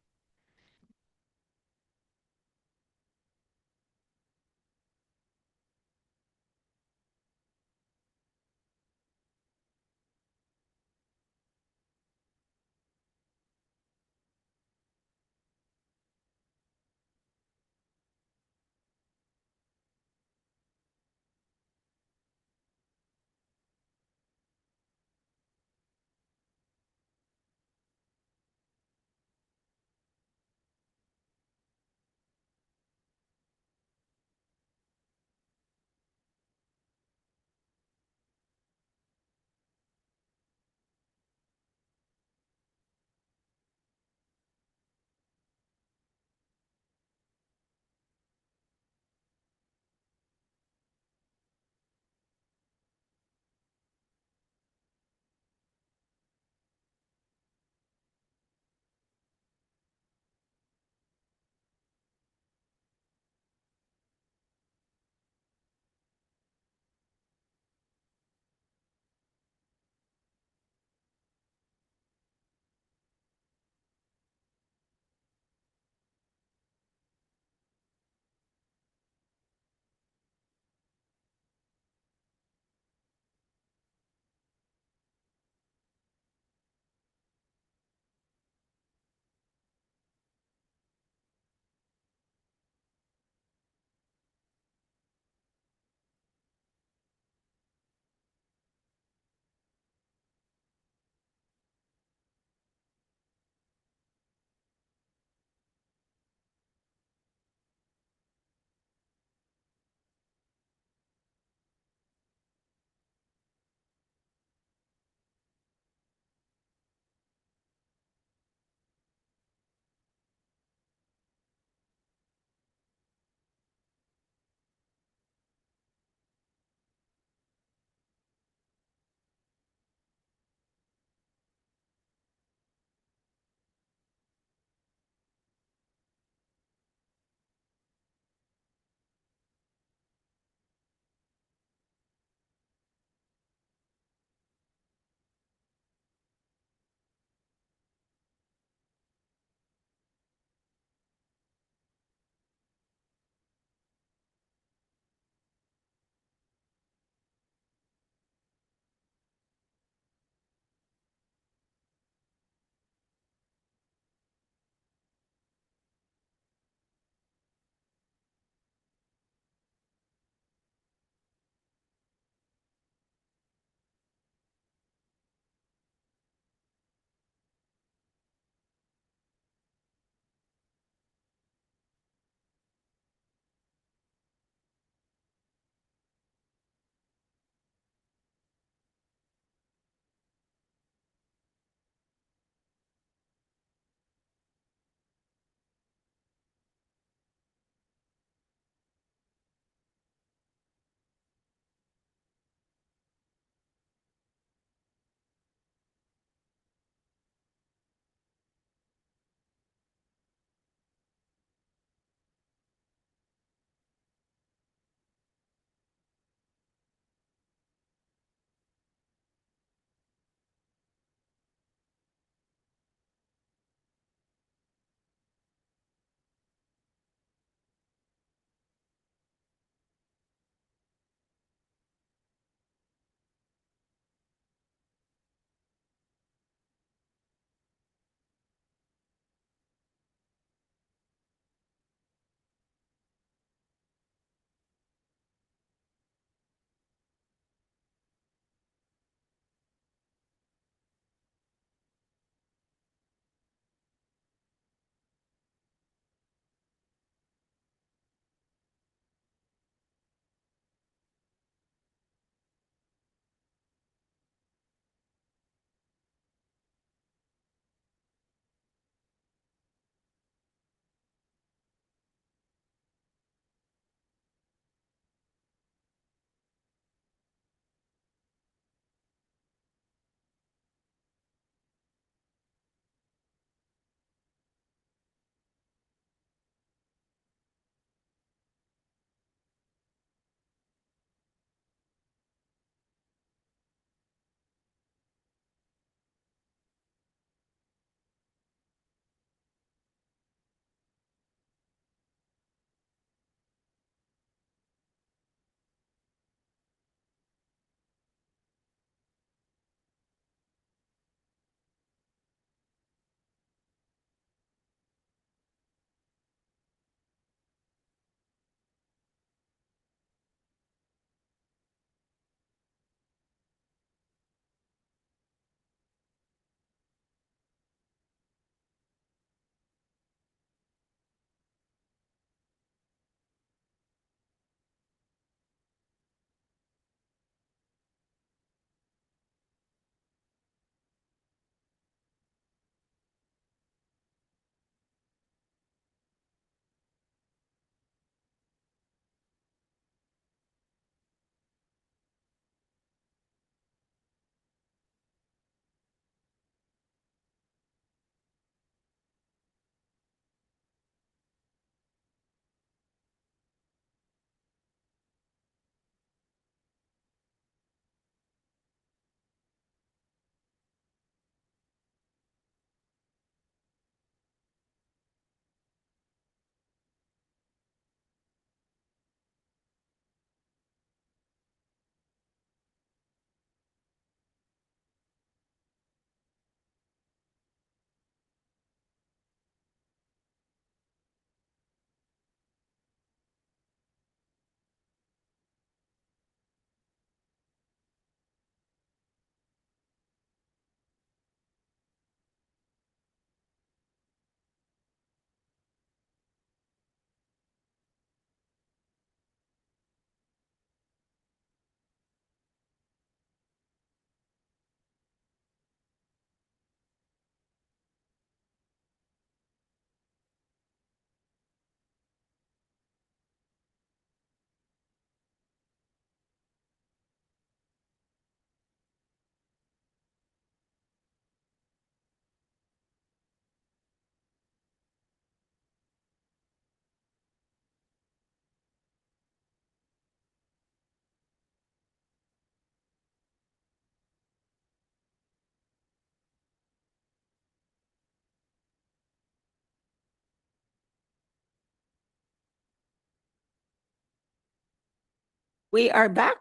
[SPEAKER 1] We are back.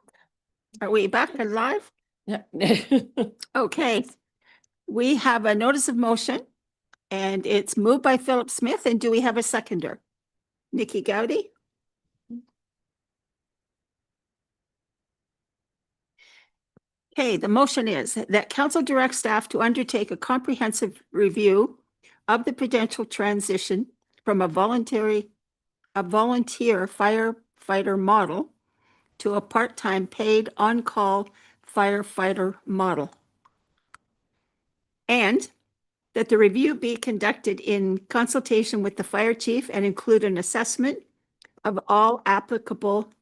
[SPEAKER 1] Are we back and live?
[SPEAKER 2] Yeah.
[SPEAKER 1] Okay. We have a notice of motion and it's moved by Philip Smith. And do we have a seconder? Nikki Gowdy? Okay, the motion is that council directs staff to undertake a comprehensive review of the potential transition from a volunteer firefighter model to a part-time paid on-call firefighter model. And that the review be conducted in consultation with the fire chief and include an assessment of all applicable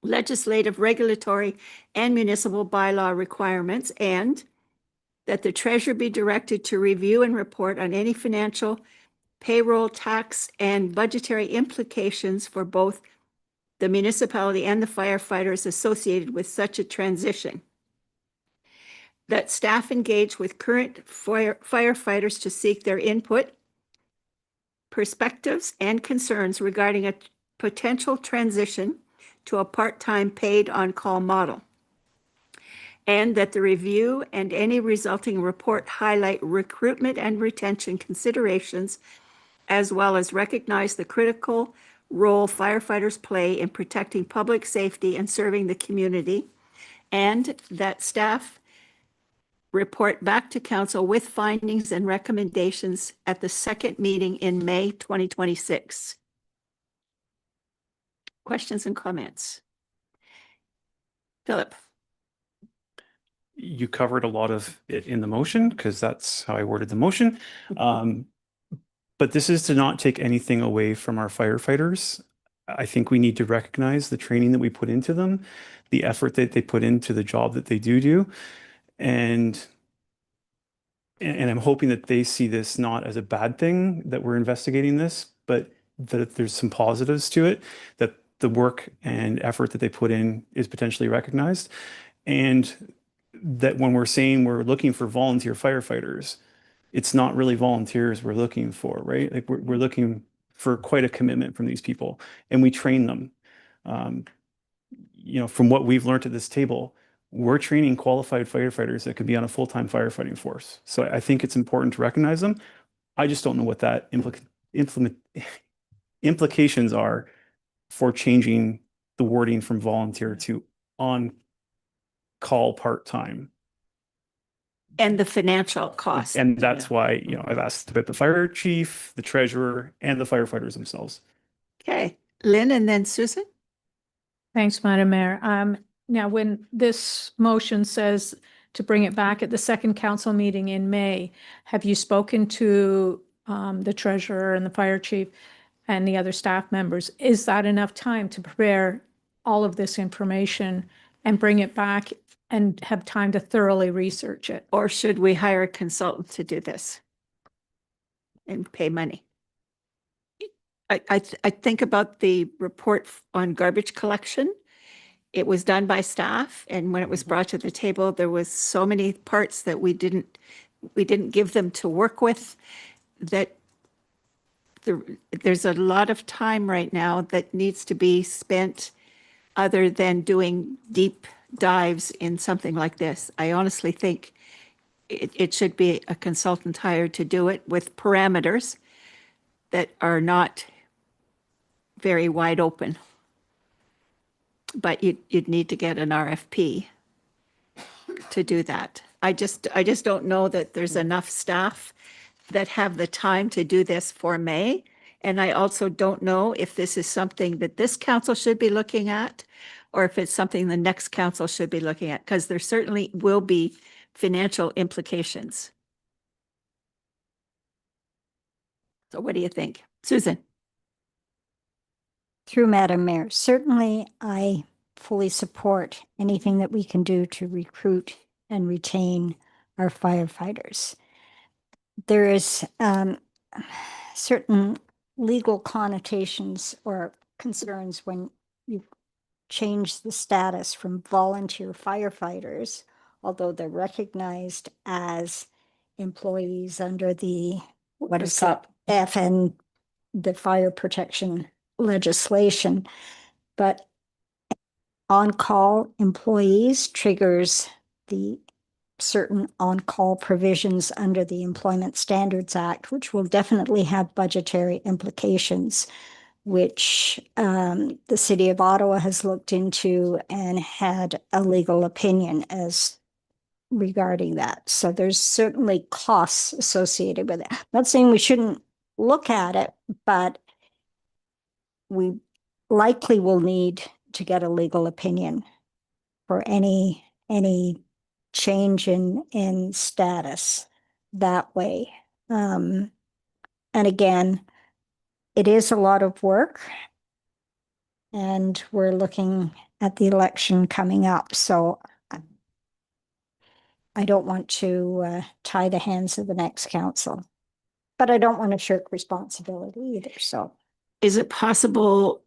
[SPEAKER 1] legislative, regulatory, and municipal bylaw requirements, and that the treasurer be directed to review and report on any financial, payroll, tax, and budgetary implications for both the municipality and the firefighters associated with such a transition. That staff engage with current firefighters to seek their input, perspectives, and concerns regarding a potential transition to a part-time paid on-call model. And that the review and any resulting report highlight recruitment and retention considerations, as well as recognize the critical role firefighters play in protecting public safety and serving the community. And that staff report back to council with findings and recommendations at the second meeting in May 2026. Questions and comments? Philip?
[SPEAKER 7] You covered a lot of it in the motion because that's how I worded the motion. But this is to not take anything away from our firefighters. I think we need to recognize the training that we put into them, the effort that they put into the job that they do. And I'm hoping that they see this not as a bad thing, that we're investigating this, but that there's some positives to it, that the work and effort that they put in is potentially recognized. And that when we're saying we're looking for volunteer firefighters, it's not really volunteers we're looking for, right? Like we're looking for quite a commitment from these people, and we train them. From what we've learned at this table, we're training qualified firefighters that could be on a full-time firefighting force. So I think it's important to recognize them. I just don't know what that implications are for changing the wording from volunteer to on-call part-time.
[SPEAKER 1] And the financial cost.
[SPEAKER 7] And that's why, I've asked about the fire chief, the treasurer, and the firefighters themselves.
[SPEAKER 1] Okay, Lynn and then Susan.
[SPEAKER 3] Thanks, Madam Mayor. Now, when this motion says to bring it back at the second council meeting in May, have you spoken to the treasurer and the fire chief and the other staff members? Is that enough time to prepare all of this information and bring it back and have time to thoroughly research it?
[SPEAKER 1] Or should we hire a consultant to do this and pay money? I think about the report on garbage collection. It was done by staff, and when it was brought to the table, there was so many parts that we didn't give them to work with, that there's a lot of time right now that needs to be spent other than doing deep dives in something like this. I honestly think it should be a consultant hired to do it with parameters that are not very wide open. But you'd need to get an RFP to do that. I just don't know that there's enough staff that have the time to do this for May. And I also don't know if this is something that this council should be looking at, or if it's something the next council should be looking at, because there certainly will be financial implications. So what do you think? Susan?
[SPEAKER 5] Through Madam Mayor, certainly I fully support anything that we can do to recruit and retain our firefighters. There is certain legal connotations or concerns when you change the status from volunteer firefighters, although they're recognized as employees under the F and the fire protection legislation. But on-call employees triggers the certain on-call provisions under the Employment Standards Act, which will definitely have budgetary implications, which the City of Ottawa has looked into and had a legal opinion as regarding that. So there's certainly costs associated with it. I'm not saying we shouldn't look at it, but we likely will need to get a legal opinion for any change in status that way. And again, it is a lot of work, and we're looking at the election coming up. So I don't want to tie the hands of the next council, but I don't want to shirk responsibility either. So
[SPEAKER 1] Is it possible,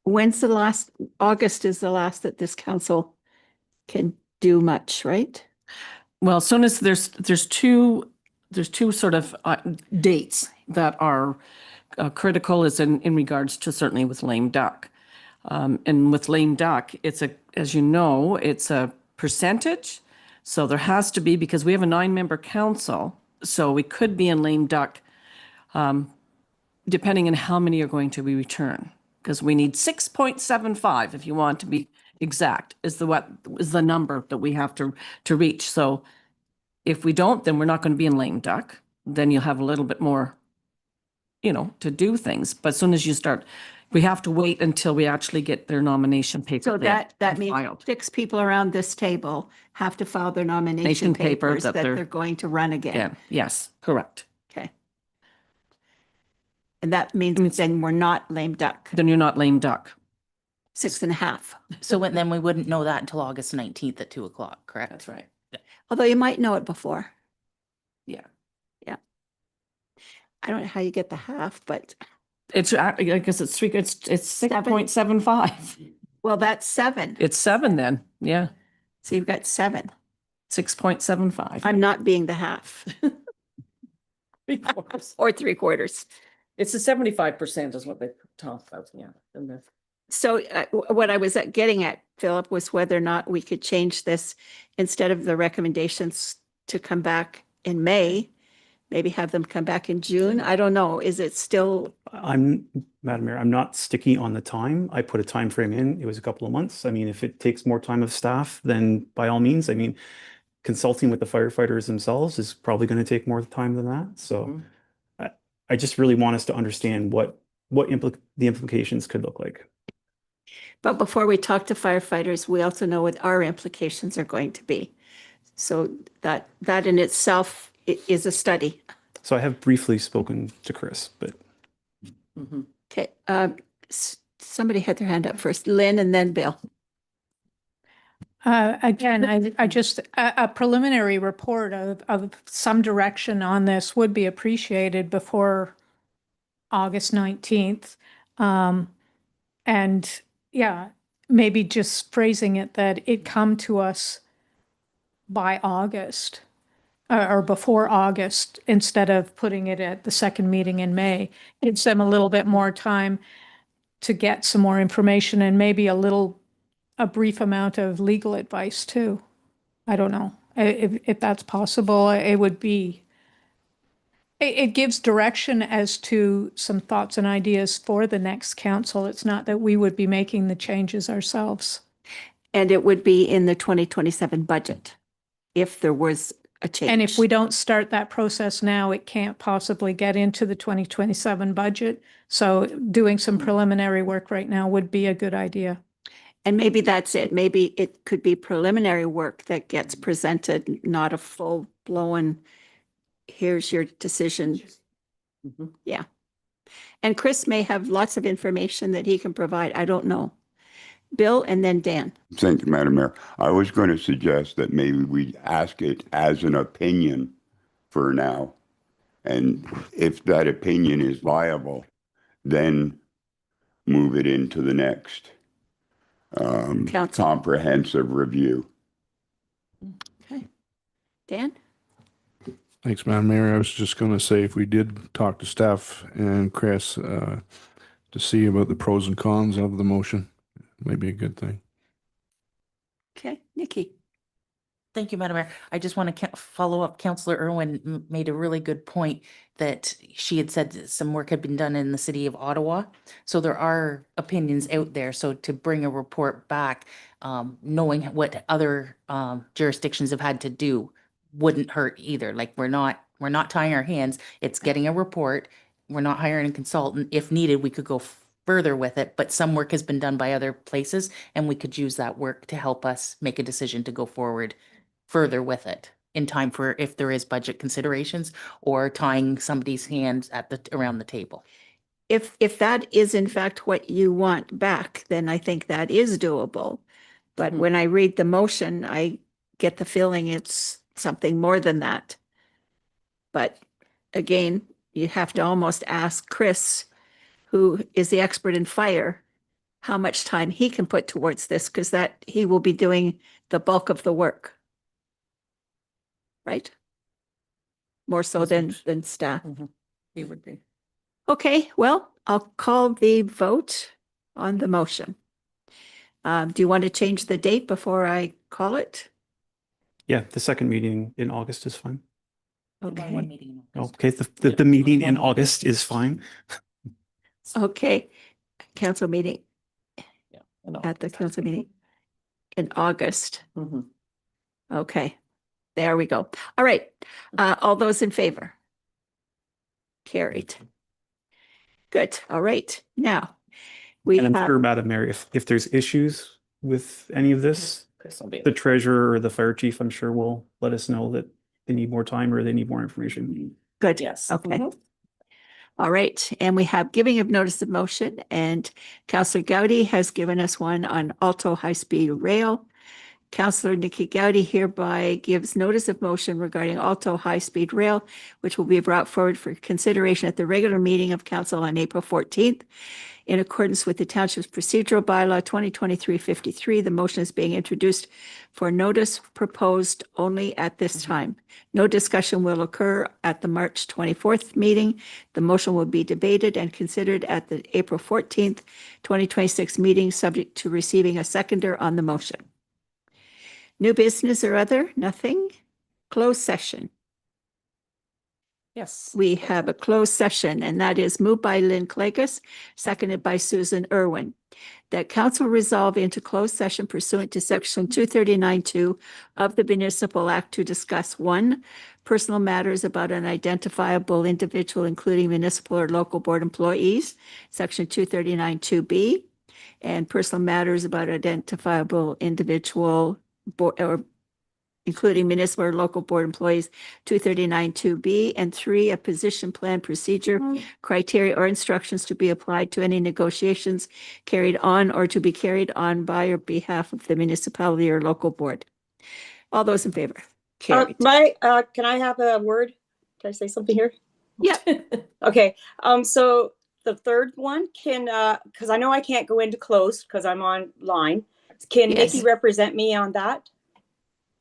[SPEAKER 1] when's the last, August is the last that this council can do much, right?
[SPEAKER 2] Well, as soon as there's two sort of dates that are critical is in regards to certainly with lame duck. And with lame duck, as you know, it's a percentage. So there has to be, because we have a 9-member council, so we could be in lame duck depending on how many are going to be returned. Because we need 6.75, if you want to be exact, is the number that we have to reach. So if we don't, then we're not going to be in lame duck. Then you'll have a little bit more, to do things. But as soon as you start, we have to wait until we actually get their nomination paper.
[SPEAKER 1] So that means
[SPEAKER 2] filed.
[SPEAKER 1] 6 people around this table have to file their nomination
[SPEAKER 2] paper
[SPEAKER 1] papers
[SPEAKER 2] that
[SPEAKER 1] that
[SPEAKER 2] they're-
[SPEAKER 1] they're going to run again.
[SPEAKER 2] Yeah, yes, correct.
[SPEAKER 1] Okay. And that means then we're not lame duck,
[SPEAKER 2] Then you're not lame duck.
[SPEAKER 1] 6.5.
[SPEAKER 8] So then we wouldn't know that until August 19th at 2:00, correct?
[SPEAKER 2] That's right.
[SPEAKER 1] Although you might know it before.
[SPEAKER 2] Yeah.
[SPEAKER 1] Yeah. I don't know how you get the half, but
[SPEAKER 2] It's, I guess it's 6.75.
[SPEAKER 1] well, that's 7.
[SPEAKER 2] It's 7 then, yeah,
[SPEAKER 1] So you've got 7.
[SPEAKER 2] 6.75.
[SPEAKER 1] I'm not being the half
[SPEAKER 2] 3/4.
[SPEAKER 1] or 3/4.
[SPEAKER 2] It's the 75% is what they talk about, yeah. And the-
[SPEAKER 1] So what I was getting at, Philip, was whether or not we could change this instead of the recommendations to come back in May, maybe have them come back in June. I don't know. Is it still?
[SPEAKER 7] Madam Mayor, I'm not sticky on the time. I put a time frame in. It was a couple of months. I mean, if it takes more time of staff, then by all means, I mean, consulting with the firefighters themselves is probably going to take more time than that. So I just really want us to understand what the implications could look like.
[SPEAKER 1] But before we talk to firefighters, we also know what our implications are going to be. So that in itself is a study.
[SPEAKER 7] So I have briefly spoken to Chris, but.
[SPEAKER 1] Okay. Somebody had their hand up first, Lynn and then Bill.
[SPEAKER 3] Again, I just, a preliminary report of some direction on this would be appreciated before August 19th. And yeah, maybe just phrasing it that it come to us by August or before August instead of putting it at the second meeting in May. Gives them a little bit more time to get some more information and maybe a brief amount of legal advice too. I don't know if that's possible. It would be, it gives direction as to some thoughts and ideas for the next council. It's not that we would be making the changes ourselves.
[SPEAKER 1] And it would be in the 2027 budget if there was a change.
[SPEAKER 3] And if we don't start that process now, it can't possibly get into the 2027 budget. So doing some preliminary work right now would be a good idea.
[SPEAKER 1] And maybe that's it. Maybe it could be preliminary work that gets presented, not a full blown, here's your decision. Yeah. And Chris may have lots of information that he can provide. I don't know. Bill and then Dan.
[SPEAKER 17] Thank you, Madam Mayor. I was going to suggest that maybe we ask it as an opinion for now. And if that opinion is viable, then move it into the next comprehensive review.
[SPEAKER 1] Okay. Dan?
[SPEAKER 9] Thanks, Madam Mayor. I was just going to say, if we did talk to staff and Chris to see about the pros and cons of the motion, might be a good thing.
[SPEAKER 1] Okay, Nikki.
[SPEAKER 8] Thank you, Madam Mayor. I just want to follow up. Councillor Irwin made a really good point that she had said that some work had been done in the city of Ottawa. So there are opinions out there. So to bring a report back, knowing what other jurisdictions have had to do wouldn't hurt either. Like we're not tying our hands. It's getting a report. We're not hiring a consultant. If needed, we could go further with it, but some work has been done by other places and we could use that work to help us make a decision to go forward further with it in time for if there is budget considerations or tying somebody's hands at around the table.
[SPEAKER 1] If that is in fact what you want back, then I think that is doable. But when I read the motion, I get the feeling it's something more than that. But again, you have to almost ask Chris, who is the expert in fire, how much time he can put towards this, because that he will be doing the bulk of the work. Right? More so than staff.
[SPEAKER 2] He would be.
[SPEAKER 1] Okay, well, I'll call the vote on the motion. Do you want to change the date before I call it?
[SPEAKER 7] Yeah, the second meeting in August is fine.
[SPEAKER 1] Okay.
[SPEAKER 8] One meeting in August.
[SPEAKER 7] Okay, the meeting in August is fine.
[SPEAKER 1] Okay, council meeting
[SPEAKER 2] Yeah.
[SPEAKER 1] at the council meeting in August. Okay, there we go. All right, all those in favor? Carried. Good, all right. Now, we
[SPEAKER 7] And I'm
[SPEAKER 1] have,
[SPEAKER 7] sure, Madam Mayor, if there's issues with any of this,
[SPEAKER 2] Chris will be
[SPEAKER 7] the treasurer or the fire chief, I'm sure will let us know that they need more time or they need more information.
[SPEAKER 1] good.
[SPEAKER 2] Yes.
[SPEAKER 1] Okay. All right, and we have giving of notice of motion, and Councillor Gowdy has given us one on Alto High-Speed Rail. Councillor Nikki Gowdy hereby gives notice of motion regarding Alto High-Speed Rail, which will be brought forward for consideration at the regular meeting of council on April 14th. In accordance with the Township's procedural bylaw 2023-53, the motion is being introduced for notice proposed only at this time. No discussion will occur at the March 24th meeting. The motion will be debated and considered at the April 14th, 2026 meeting, subject to receiving a seconder on the motion. New business or other? Nothing? Closed session.
[SPEAKER 2] Yes.
[SPEAKER 1] We have a closed session, and that is moved by Lynn Clagus, seconded by Susan Irwin. That council resolve into closed session pursuant to section 239(2) of the Municipal Act to discuss 1, personal matters about an identifiable individual, including municipal or local board employees, section 239(2)B, and personal matters about identifiable individual or including municipal or local board employees, 239(2)B, and 3, a position plan procedure, criteria, or instructions to be applied to any negotiations carried on or to be carried on by or behalf of the municipality or local board. All those in favor? Carried.
[SPEAKER 18] Can I have a word? Can I say something here?
[SPEAKER 1] Yeah.
[SPEAKER 18] Okay, so the third one can, because I know I can't go into closed because I'm online. Can
[SPEAKER 1] Yes.
[SPEAKER 18] Nikki represent me on that?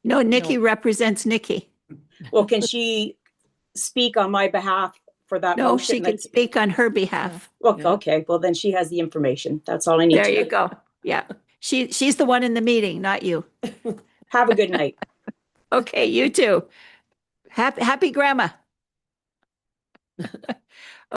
[SPEAKER 1] No, Nikki represents Nikki.
[SPEAKER 18] Well, can she speak on my behalf for that
[SPEAKER 1] No,
[SPEAKER 18] motion?
[SPEAKER 1] she can speak on her behalf.
[SPEAKER 18] Well, okay, well then she has the information. That's all I need
[SPEAKER 1] There
[SPEAKER 18] to
[SPEAKER 1] you
[SPEAKER 18] know.
[SPEAKER 1] go. Yeah. She's the one in the meeting, not you.
[SPEAKER 18] Have a good night.
[SPEAKER 1] Okay, you too. Happy grandma.